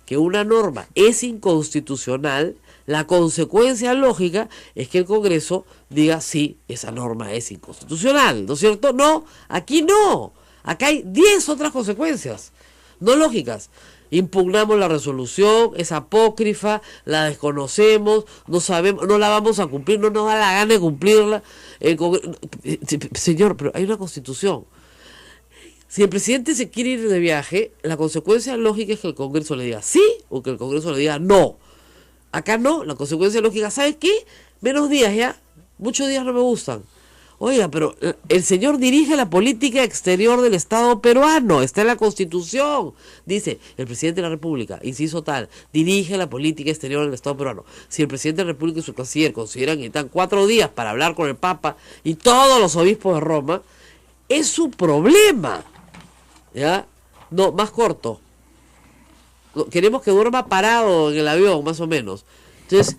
Speaker 2: que una norma es inconstitucional, la consecuencia lógica es que el Congreso diga sí, esa norma es inconstitucional, ¿no es cierto? No, aquí no. Acá hay 10 otras consecuencias, no lógicas. Impugnamos la resolución, es apócrifa, la desconocemos, no sabemos, no la vamos a cumplir, no nos da la gana de cumplirla. Señor, pero hay una constitución. Si el presidente se quiere ir de viaje, la consecuencia lógica es que el Congreso le diga sí o que el Congreso le diga no. Acá no, la consecuencia lógica, ¿sabes qué? Menos días ya, muchos días no me gustan. Oiga, pero el señor dirige la política exterior del Estado peruano, está en la Constitución. Dice, el presidente de la República, inciso tal, dirige la política exterior del Estado peruano. Si el presidente de la República y su canciller consideran que necesitan 4 días para hablar con el Papa y todos los obispos de Roma, es su problema. ¿Ya? No, más corto. Queremos que duerma parado en el avión, más o menos. Entonces,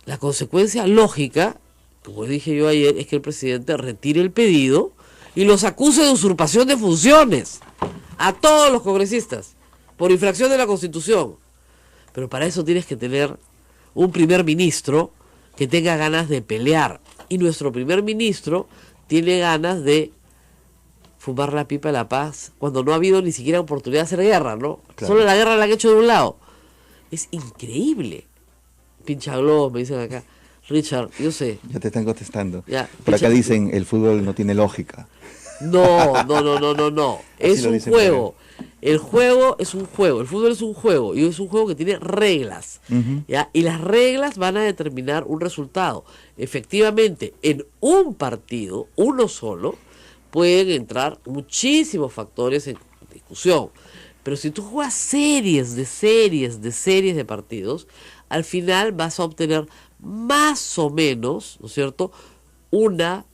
Speaker 2: la consecuencia lógica, como dije yo ayer, es que el presidente retire el pedido y los acuse de usurpación de funciones a todos los congresistas por infracción de la Constitución. Pero para eso tienes que tener un primer ministro que tenga ganas de pelear. Y nuestro primer ministro tiene ganas de fumar la pipa de la paz cuando no ha habido ni siquiera oportunidad de hacer guerra, ¿no? Claro. Solo la guerra la han hecho de un lado. Es increíble. Pinchaglobos, me dicen acá. Richard, yo sé.
Speaker 3: Ya te están contestando.
Speaker 2: Ya,
Speaker 3: por acá dicen, el fútbol no tiene lógica.
Speaker 2: No. Es un juego. El juego es un juego. El fútbol es un juego. Y es un juego que tiene reglas. ¿Ya? Y las reglas van a determinar un resultado. Efectivamente, en un partido, uno solo, pueden entrar muchísimos factores en discusión. Pero si tú juegas series de partidos, al final vas a obtener más o menos, ¿no es cierto?, una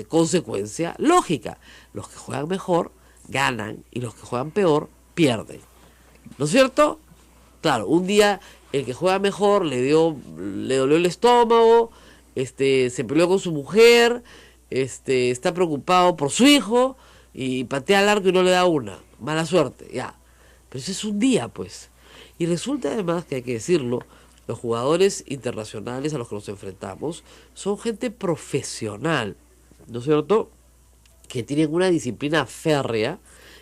Speaker 2: consecuencia lógica. Los que juegan mejor ganan y los que juegan peor pierden. ¿No es cierto? Claro, un día el que juega mejor le dolió el estómago, se peleó con su mujer, está preocupado por su hijo y patea al arco y no le da una. Mala suerte, ya. Pero ese es un día, pues. Y resulta además que hay que decirlo, los jugadores internacionales a los que nos enfrentamos son gente profesional, ¿no es cierto?, que tienen una disciplina férrea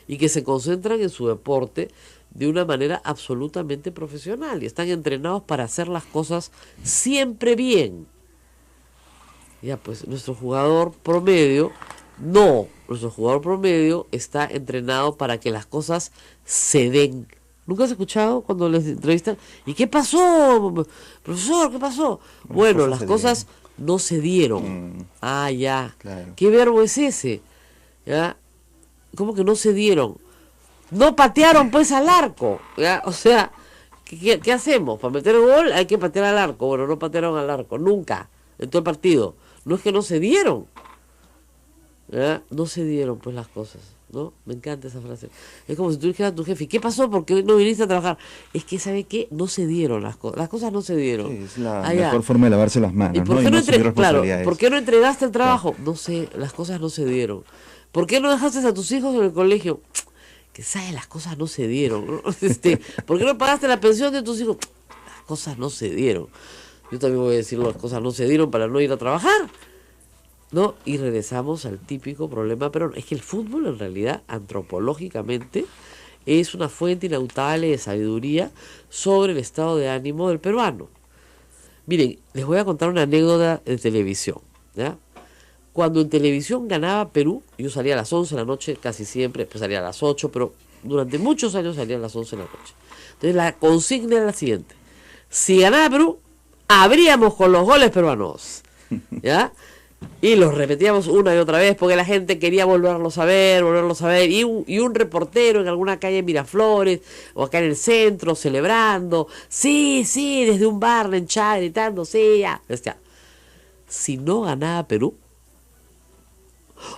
Speaker 2: y que se concentran en su deporte de una manera absolutamente profesional y están entrenados para hacer las cosas siempre bien. Ya, pues nuestro jugador promedio está entrenado para que las cosas se den. ¿Nunca has escuchado cuando les entrevistan? ¿Y qué pasó, profesor? ¿Qué pasó? Bueno, las cosas no se dieron. Ah, ya.
Speaker 3: Claro.
Speaker 2: ¿Qué verbo es ese? ¿Ya? ¿Cómo que no se dieron? No patearon pues al arco. ¿Ya? O sea, ¿qué hacemos? Para meter el gol hay que patear al arco. Bueno, no patearon al arco, nunca, en todo el partido. No es que no se dieron. ¿Ya? No se dieron pues las cosas, ¿no? Me encanta esa frase. Es como si tú dijeras a tu jefe, ¿qué pasó? ¿Por qué no viniste a trabajar? Es que, ¿sabe qué? No se dieron las cosas. Las cosas no se dieron.
Speaker 3: Sí, es la mejor forma de lavarse las manos.
Speaker 2: ¿Y por qué
Speaker 3: no
Speaker 2: claro,
Speaker 3: responsabilidades.
Speaker 2: ¿por qué no entregaste el trabajo? Claro. No sé, las cosas no se dieron. ¿Por qué no dejaste a tus hijos en el colegio? Que sabes, las cosas no se dieron, ¿no? ¿Por qué no pagaste la pensión de tus hijos? Las cosas no se dieron. Yo también voy a decir las cosas no se dieron para no ir a trabajar, ¿no? Y regresamos al típico problema, pero es que el fútbol en realidad, antropológicamente, es una fuente inagotable de sabiduría sobre el estado de ánimo del peruano. Miren, les voy a contar una anécdota de televisión, ¿ya? Cuando en televisión ganaba Perú, yo salía a las 11 de la noche casi siempre, después salía a las 8, pero durante muchos años salía a las 11 de la noche. Entonces la consigna era la siguiente: si ganaba Perú, abríamos con los goles peruanos, ¿ya? Y los repetíamos una y otra vez porque la gente quería volverlos a ver, y un reportero en alguna calle en Miraflores o acá en el centro celebrando, sí, desde un bar en Chad gritando, sí, ya. Si no ganaba Perú,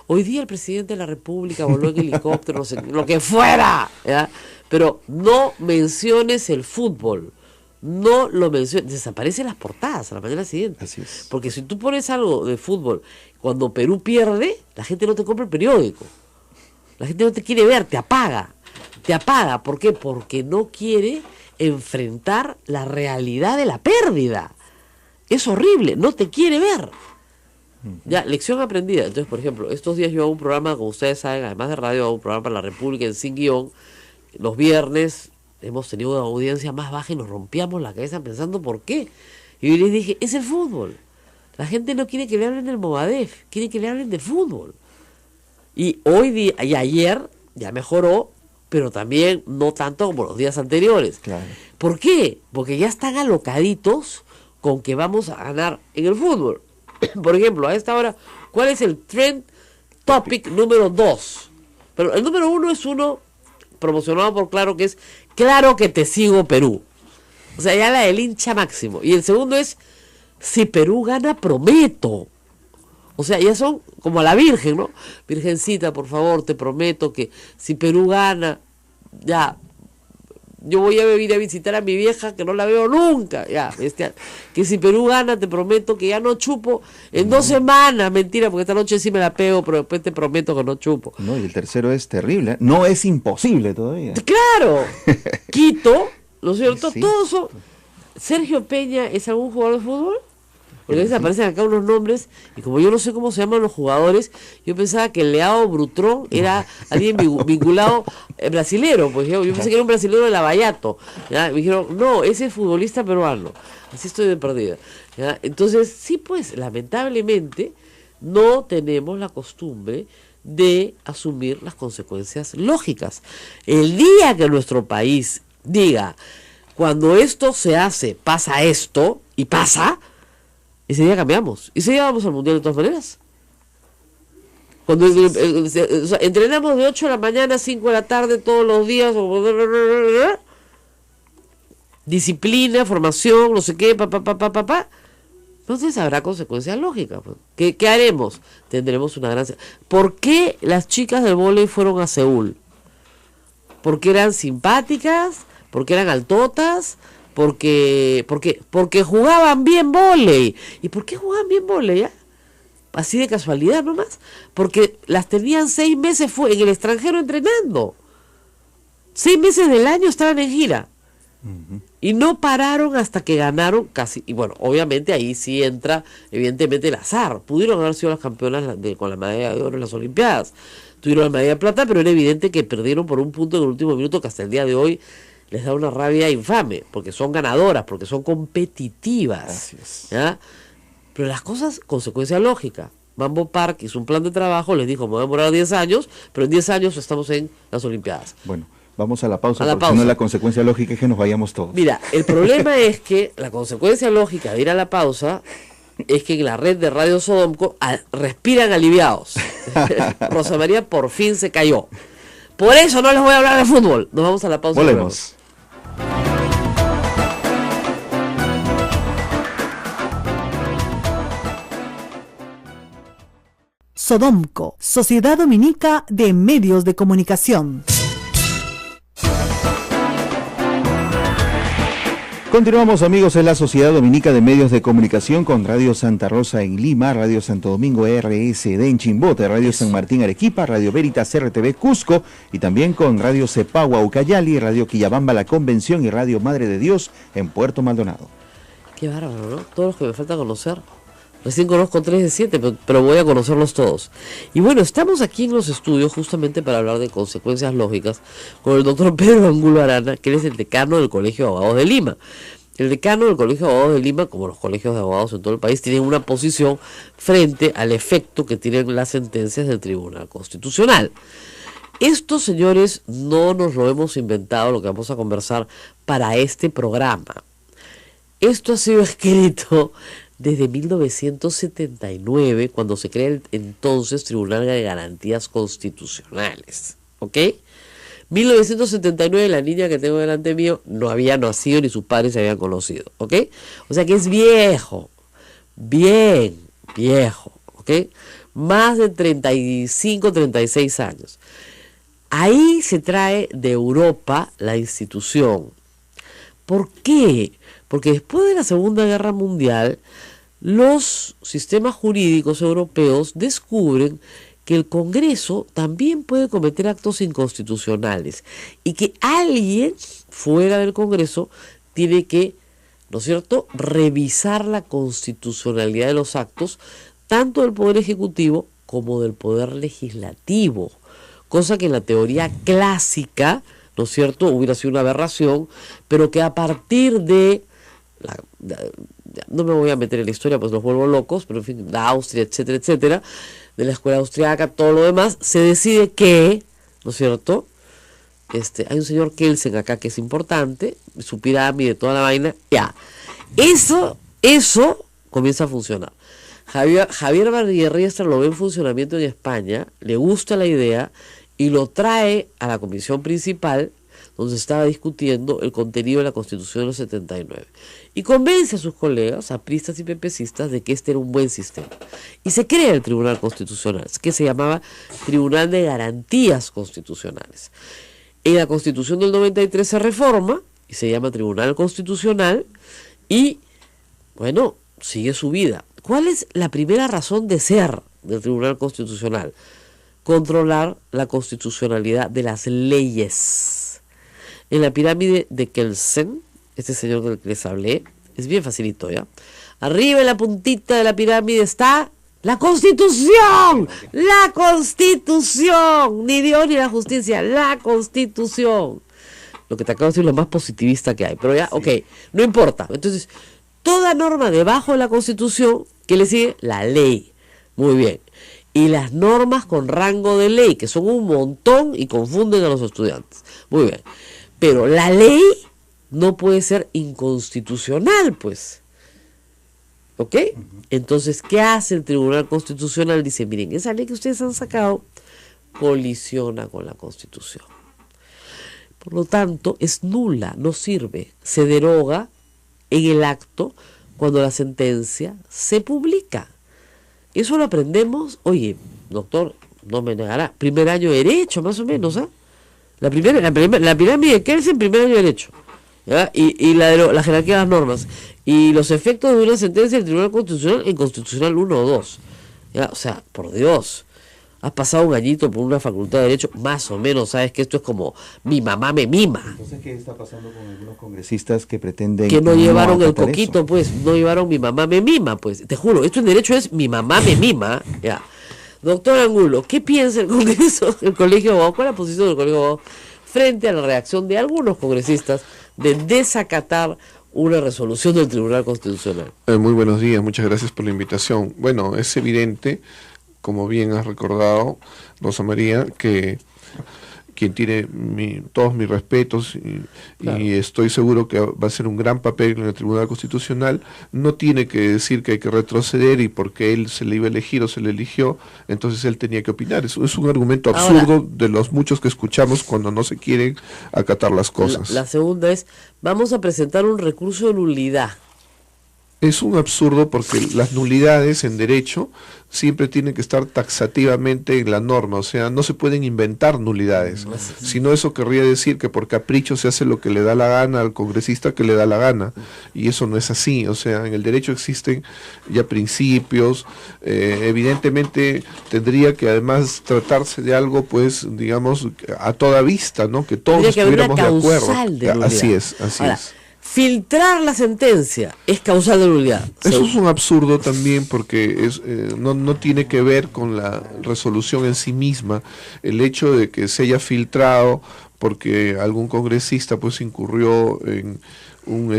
Speaker 2: hoy día el presidente de la República voló en helicóptero, no sé, lo que fuera, ¿ya? Pero no menciones el fútbol. No lo menciones, desaparecen las portadas a la mañana siguiente.
Speaker 3: Así es.
Speaker 2: Porque si tú pones algo de fútbol, cuando Perú pierde, la gente no te compra el periódico. La gente no te quiere ver, te apaga. Te apaga, ¿por qué? Porque no quiere enfrentar la realidad de la pérdida. Es horrible, no te quiere ver. Ya, lección aprendida. Entonces, por ejemplo, estos días yo hago un programa, como ustedes saben, además de radio, hago un programa para la República en Sin Guión. Los viernes hemos tenido una audiencia más baja y nos rompíamos la cabeza pensando por qué. Y yo les dije, es el fútbol. La gente no quiere que le hablen del Movadef, quiere que le hablen de fútbol. Y hoy día, y ayer, ya mejoró, pero también no tanto como los días anteriores.
Speaker 3: Claro.
Speaker 2: ¿Por qué? Porque ya están alocaditos con que vamos a ganar en el fútbol. Por ejemplo, a esta hora, ¿cuál es el trend topic número 2? Pero el número 1 es uno promocionado por Claro, que es Claro que te sigo, Perú. O sea, ya la del hincha máximo. Y el segundo es, si Perú gana, prometo. O sea, ya son como a la Virgen, ¿no? Virgencita, por favor, te prometo que si Perú gana, ya, yo voy a ir a visitar a mi vieja que no la veo nunca. Ya, que si Perú gana, te prometo que ya no chupo en 2 semanas. Mentira, porque esta noche sí me la pego, pero después te prometo que no chupo.
Speaker 3: No, y el tercero es terrible. No es imposible todavía.
Speaker 2: ¡Claro! Quito, ¿no es cierto?
Speaker 3: Sí.
Speaker 2: Todos son... ¿Sergio Peña es algún jugador de fútbol? Porque a veces aparecen acá unos nombres, y como yo no sé cómo se llaman los jugadores, yo pensaba que Leao Brutrón era alguien vinculado brasilero, pues yo pensé que era un brasilero de Lavallato, ¿ya? Me dijeron, no, ese es futbolista peruano. Así estoy de perdida, ¿ya? Entonces, sí, pues, lamentablemente, no tenemos la costumbre de asumir las consecuencias lógicas. El día que nuestro país diga, cuando esto se hace, pasa esto, y pasa, ese día cambiamos. Ese día vamos al mundial de todas maneras. Cuando o sea, entrenamos de 8 de la mañana a 5 de la tarde todos los días. Disciplina, formación, no sé qué, entonces habrá consecuencias lógicas. ¿Qué haremos? Tendremos una gran... ¿Por qué las chicas del vóley fueron a Seúl? ¿Porque eran simpáticas? ¿Porque eran altotas? Porque jugaban bien vóley. ¿Y por qué jugaban bien vóley? Así de casualidad nomás. Porque las tenían 6 meses en el extranjero entrenando. 6 meses del año estaban en gira. Y no pararon hasta que ganaron casi. Y bueno, obviamente ahí sí entra evidentemente el azar. Pudieron haber sido las campeonas con la medalla de oro en las Olimpiadas. tuvieron la medalla de plata, pero era evidente que perdieron por un punto en el último minuto que hasta el día de hoy les da una rabia infame, porque son ganadoras, porque son competitivas.
Speaker 3: Así es.
Speaker 2: ¿Ya? Pero las cosas, consecuencia lógica. Mambo Park hizo un plan de trabajo, les dijo, me voy a demorar 10 años, pero en 10 años estamos en las Olimpiadas.
Speaker 3: Bueno, vamos a la pausa,
Speaker 2: A la
Speaker 3: porque si
Speaker 2: pausa.
Speaker 3: no la consecuencia lógica es que nos vayamos todos.
Speaker 2: Mira, el problema es que la consecuencia lógica de ir a la pausa es que en la red de Radio Sodomco respiran aliviados. Rosa María por fin se cayó. Por eso no les voy a hablar de fútbol. Nos vamos a la pausa.
Speaker 3: Volvemos.
Speaker 4: Sodomco, Sociedad Dominica de Medios de Comunicación.
Speaker 3: Continuamos, amigos, en la Sociedad Dominica de Medios de Comunicación con Radio Santa Rosa en Lima, Radio Santo Domingo RSD en Chimbote, Radio San Martín Arequipa, Radio Veritas RTV Cusco y también con Radio Cepagua Ucayali, Radio Quillabamba La Convención y Radio Madre de Dios en Puerto Maldonado.
Speaker 2: Qué bárbaro, ¿no? Todos los que me falta conocer. Recién conozco 3 de 7, pero voy a conocerlos todos. Y bueno, estamos aquí en los estudios justamente para hablar de consecuencias lógicas con el doctor Pedro Angulo Arana, que es el decano del Colegio de Abogados de Lima. El decano del Colegio de Abogados de Lima, como los colegios de abogados en todo el país, tienen una posición frente al efecto que tienen las sentencias del Tribunal Constitucional. Esto, señores, no nos lo hemos inventado, lo que vamos a conversar para este programa. Esto ha sido escrito desde 1979, cuando se crea el entonces Tribunal de Garantías Constitucionales. ¿Ok? 1979, la niña que tengo delante mío no había nacido ni sus padres se habían conocido. ¿Ok? O sea que es viejo. Bien viejo. ¿Ok? Más de 35, 36 años. Ahí se trae de Europa la institución. ¿Por qué? Porque después de la Segunda Guerra Mundial, los sistemas jurídicos europeos descubren que el Congreso también puede cometer actos inconstitucionales y que alguien fuera del Congreso tiene que, ¿no es cierto?, revisar la constitucionalidad de los actos, tanto del Poder Ejecutivo como del Poder Legislativo, cosa que en la teoría clásica, ¿no es cierto?, hubiera sido una aberración, pero que a partir de no me voy a meter en la historia, pues los vuelvo locos, pero en fin, de Austria, etcétera, etcétera, de la escuela austriaca, todo lo demás, se decide que, ¿no es cierto?, hay un señor Kelsen acá que es importante, su pirámide, toda la vaina, ya, eso comienza a funcionar. Javier Barriestra lo ve en funcionamiento en España, le gusta la idea y lo trae a la comisión principal, donde se estaba discutiendo el contenido de la Constitución del 79. Y convence a sus colegas, apristas y pepecistas, de que este era un buen sistema. Y se crea el Tribunal Constitucional, que se llamaba Tribunal de Garantías Constitucionales. En la Constitución del 93 se reforma, y se llama Tribunal Constitucional, y, bueno, sigue su vida. ¿Cuál es la primera razón de ser del Tribunal Constitucional? Controlar la constitucionalidad de las leyes. En la pirámide de Kelsen, este señor del que les hablé, es bien facilito, ¿ya? Arriba en la puntita de la pirámide está la Constitución. La Constitución. Ni Dios ni la justicia, la Constitución. Lo que te acabo de decir es lo más positivista que hay, pero ya, ok, no importa. Entonces, toda norma debajo de la Constitución, ¿qué le sigue? La ley. Muy bien. Y las normas con rango de ley, que son un montón y confunden a los estudiantes. Muy bien. Pero la ley no puede ser inconstitucional, pues. ¿Ok? Entonces, ¿qué hace el Tribunal Constitucional? Dice, miren, esa ley que ustedes han sacado colisiona con la Constitución. Por lo tanto, es nula, no sirve. Se deroga en el acto cuando la sentencia se publica. Eso lo aprendemos, oye, doctor, no me negará, primer año de Derecho, más o menos, ¿ah? La pirámide de Kelsen, primer año de Derecho, ¿ya? Y la jerarquía de las normas. Y los efectos de una sentencia del Tribunal Constitucional en Constitucional 1 o 2. ¿Ya? O sea, por Dios, has pasado un añito por una facultad de Derecho, más o menos, sabes que esto es como mi mamá me mima.
Speaker 3: Entonces, ¿qué está pasando con algunos congresistas que pretenden
Speaker 2: que no llevaron el
Speaker 3: acatar
Speaker 2: coquito,
Speaker 3: eso?
Speaker 2: pues, no llevaron mi mamá me mima, pues, te juro, esto en Derecho es mi mamá me mima, ya. Doctor Angulo, ¿qué piensa el Congreso, el Colegio de Abogados? ¿Cuál es la posición del Colegio de Abogados frente a la reacción de algunos congresistas de desacatar una resolución del Tribunal Constitucional?
Speaker 5: Muy buenos días, muchas gracias por la invitación. Bueno, es evidente, como bien has recordado, Rosa María, que quien tiene todos mis respetos
Speaker 2: Claro.
Speaker 5: y estoy seguro que va a ser un gran papel en el Tribunal Constitucional, no tiene que decir que hay que retroceder y porque él se le iba a elegir o se le eligió, entonces él tenía que opinar. Es un argumento absurdo
Speaker 2: Ahora,
Speaker 5: de los muchos que escuchamos cuando no se quieren acatar las cosas.
Speaker 2: La segunda es, vamos a presentar un recurso de nulidad.
Speaker 5: Es un absurdo porque las nulidades en derecho siempre tienen que estar taxativamente en la norma, o sea, no se pueden inventar nulidades, sino eso querría decir que por capricho se hace lo que le da la gana al congresista que le da la gana, y eso no es así, o sea, en el derecho existen ya principios, evidentemente tendría que además tratarse de algo, pues, digamos, a toda vista, ¿no? Que todos
Speaker 2: Tendría que haber una
Speaker 5: estuviéramos de acuerdo.
Speaker 2: causal de nulidad.
Speaker 5: Así es, así
Speaker 2: Ahora,
Speaker 5: es.
Speaker 2: filtrar la sentencia es causal de nulidad.
Speaker 5: Eso es un absurdo también porque no tiene que ver con la resolución en sí misma. El hecho de que se haya filtrado porque algún congresista pues incurrió en una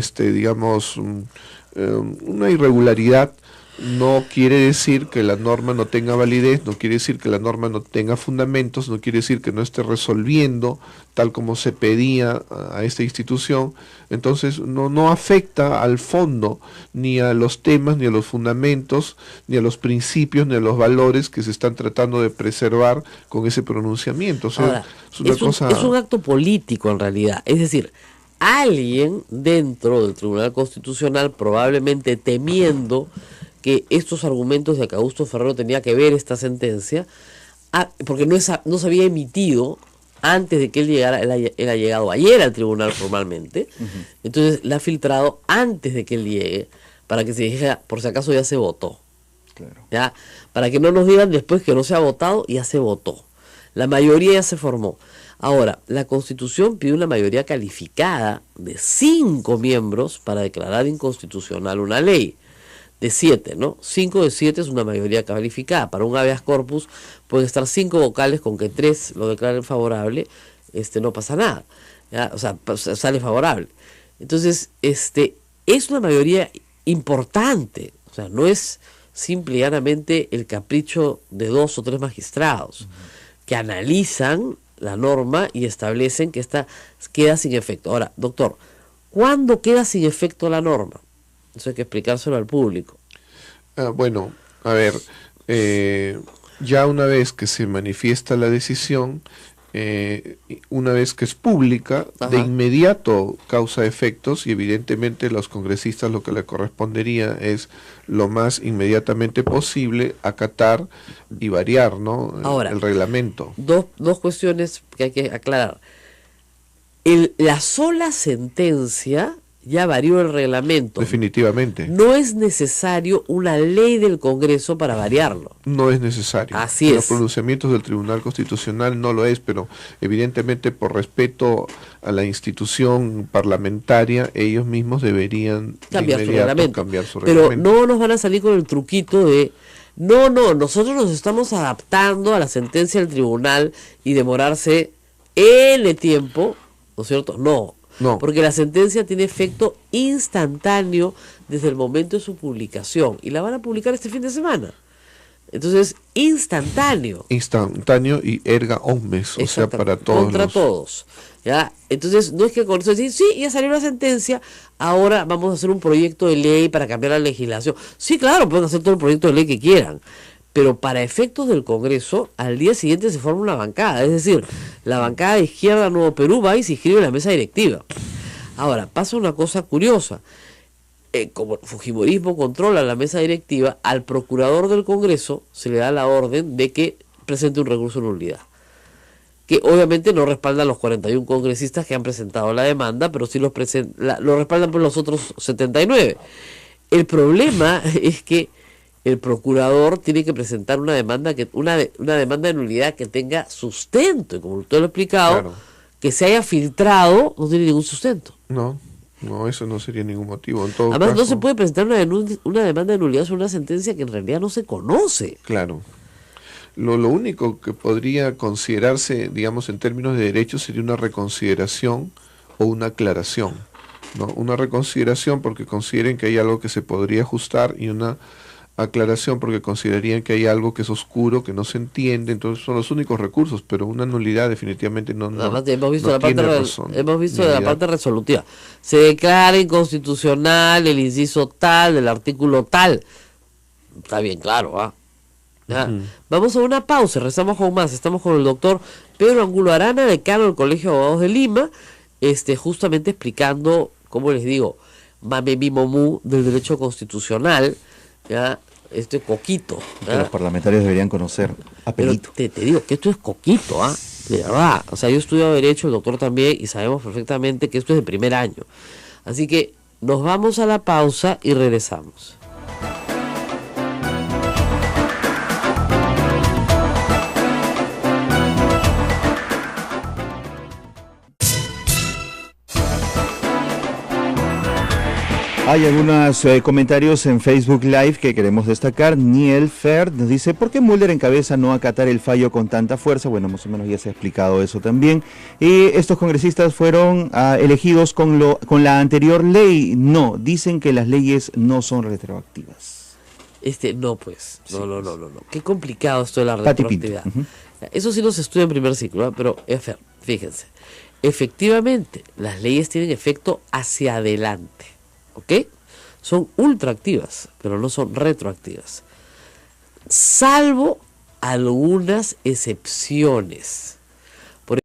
Speaker 5: irregularidad, no quiere decir que la norma no tenga validez, no quiere decir que la norma no tenga fundamentos, no quiere decir que no esté resolviendo tal como se pedía a esta institución. Entonces no afecta al fondo, ni a los temas, ni a los fundamentos, ni a los principios, ni a los valores que se están tratando de preservar con ese pronunciamiento. O sea,
Speaker 2: Ahora,
Speaker 5: es una cosa...
Speaker 2: es un acto político en realidad. Es decir, alguien dentro del Tribunal Constitucional, probablemente temiendo que estos argumentos de que Augusto Ferrero tenía que ver esta sentencia, porque no se había emitido antes de que él llegara, él ha llegado ayer al tribunal formalmente, entonces la ha filtrado antes de que él llegue, para que se dijera, por si acaso ya se votó.
Speaker 3: Claro.
Speaker 2: ¿Ya? Para que no nos digan después que no se ha votado, ya se votó. La mayoría ya se formó. Ahora, la Constitución pide una mayoría calificada de 5 miembros para declarar inconstitucional una ley. De 7, ¿no? 5 de 7 es una mayoría calificada. Para un habeas corpus pueden estar 5 vocales, con que 3 lo declaren favorable, no pasa nada. ¿Ya? O sea, sale favorable. Entonces, es una mayoría importante. O sea, no es simple y llanamente el capricho de 2 o 3 magistrados que analizan la norma y establecen que esta queda sin efecto. Ahora, doctor, ¿cuándo queda sin efecto la norma? Eso hay que explicárselo al público.
Speaker 5: Bueno, a ver, ya una vez que se manifiesta la decisión, una vez que es pública, de inmediato causa efectos y evidentemente los congresistas lo que le correspondería es lo más inmediatamente posible acatar y variar, ¿no?
Speaker 2: Ahora,
Speaker 5: el reglamento.
Speaker 2: Dos cuestiones que hay que aclarar. La sola sentencia ya varió el reglamento.
Speaker 5: Definitivamente.
Speaker 2: No es necesario una ley del Congreso para variarlo.
Speaker 5: No es necesario.
Speaker 2: Así
Speaker 5: Los
Speaker 2: es.
Speaker 5: pronunciamientos del Tribunal Constitucional no lo es, pero evidentemente por respeto a la institución parlamentaria, ellos mismos deberían
Speaker 2: Cambiar
Speaker 5: de
Speaker 2: su
Speaker 5: inmediato
Speaker 2: reglamento.
Speaker 5: cambiar su
Speaker 2: Pero
Speaker 5: reglamento.
Speaker 2: no nos van a salir con el truquito de no, nosotros nos estamos adaptando a la sentencia del tribunal y demorarse N tiempo, ¿no es cierto? No. Porque la sentencia tiene efecto instantáneo desde el momento de su publicación y la van a publicar este fin de semana. Entonces, instantáneo.
Speaker 5: Instantáneo y erga omnes, o sea, para todos.
Speaker 2: Contra todos. ¿Ya? Entonces, no es que con eso decir, sí, ya salió la sentencia, ahora vamos a hacer un proyecto de ley para cambiar la legislación. Sí, claro, pueden hacer todo el proyecto de ley que quieran, pero para efectos del Congreso, al día siguiente se forma una bancada, es decir, la bancada de Izquierda Nuevo Perú va y se inscribe en la mesa directiva. Ahora, pasa una cosa curiosa. Como el fujimorismo controla la mesa directiva, al procurador del Congreso se le da la orden de que presente un recurso de nulidad, que obviamente no respaldan los 41 congresistas que han presentado la demanda, pero sí lo respaldan por los otros 79. El problema es que el procurador tiene que presentar una demanda una demanda de nulidad que tenga sustento, y como usted lo ha explicado, claro, que se haya filtrado no tiene ningún sustento.
Speaker 5: No, eso no sería ningún motivo. En todo
Speaker 2: Además,
Speaker 5: caso,
Speaker 2: no se puede presentar una demanda de nulidad sobre una sentencia que en realidad no se conoce.
Speaker 5: Claro. lo único que podría considerarse, digamos, en términos de derechos sería una reconsideración o una aclaración, ¿no? Una reconsideración porque consideren que hay algo que se podría ajustar, y una aclaración porque considerarían que hay algo que es oscuro, que no se entiende. Entonces son los únicos recursos, pero una nulidad definitivamente no,
Speaker 2: Además, hemos visto
Speaker 5: no
Speaker 2: la parte
Speaker 5: tiene razón,
Speaker 2: hemos visto de la
Speaker 5: nulidad.
Speaker 2: parte resolutiva. Se declara inconstitucional el inciso tal del artículo tal. Está bien claro, ¿ah? Ya. Vamos a una pausa, rezamos con más. Estamos con el doctor Pedro Angulo Arana, decano del Colegio de Abogados de Lima, justamente explicando, como les digo, mame mi momú del derecho constitucional, ya, coquito.
Speaker 3: Que los parlamentarios deberían conocer a
Speaker 2: Pero
Speaker 3: Pelito.
Speaker 2: te digo que esto es coquito, ¿ah? De verdad. O sea, yo he estudiado Derecho, el doctor también, y sabemos perfectamente que esto es de primer año. Así que nos vamos a la pausa y regresamos.
Speaker 3: Hay algunos comentarios en Facebook Live que queremos destacar. Niel Fer nos dice, ¿por qué Mulder encabeza no acatar el fallo con tanta fuerza? Bueno, más o menos ya se ha explicado eso también. Y estos congresistas fueron elegidos con la anterior ley. No, dicen que las leyes no son retroactivas.
Speaker 2: No, pues.
Speaker 3: Sí,
Speaker 2: No. Qué complicado esto de la
Speaker 3: Pati Pinto.
Speaker 2: retroactividad. Eso sí nos estudia en primer ciclo, ¿eh? Pero, fíjense. Efectivamente, las leyes tienen efecto hacia adelante. ¿Ok? Son ultraactivas, pero no son retroactivas. Salvo algunas excepciones.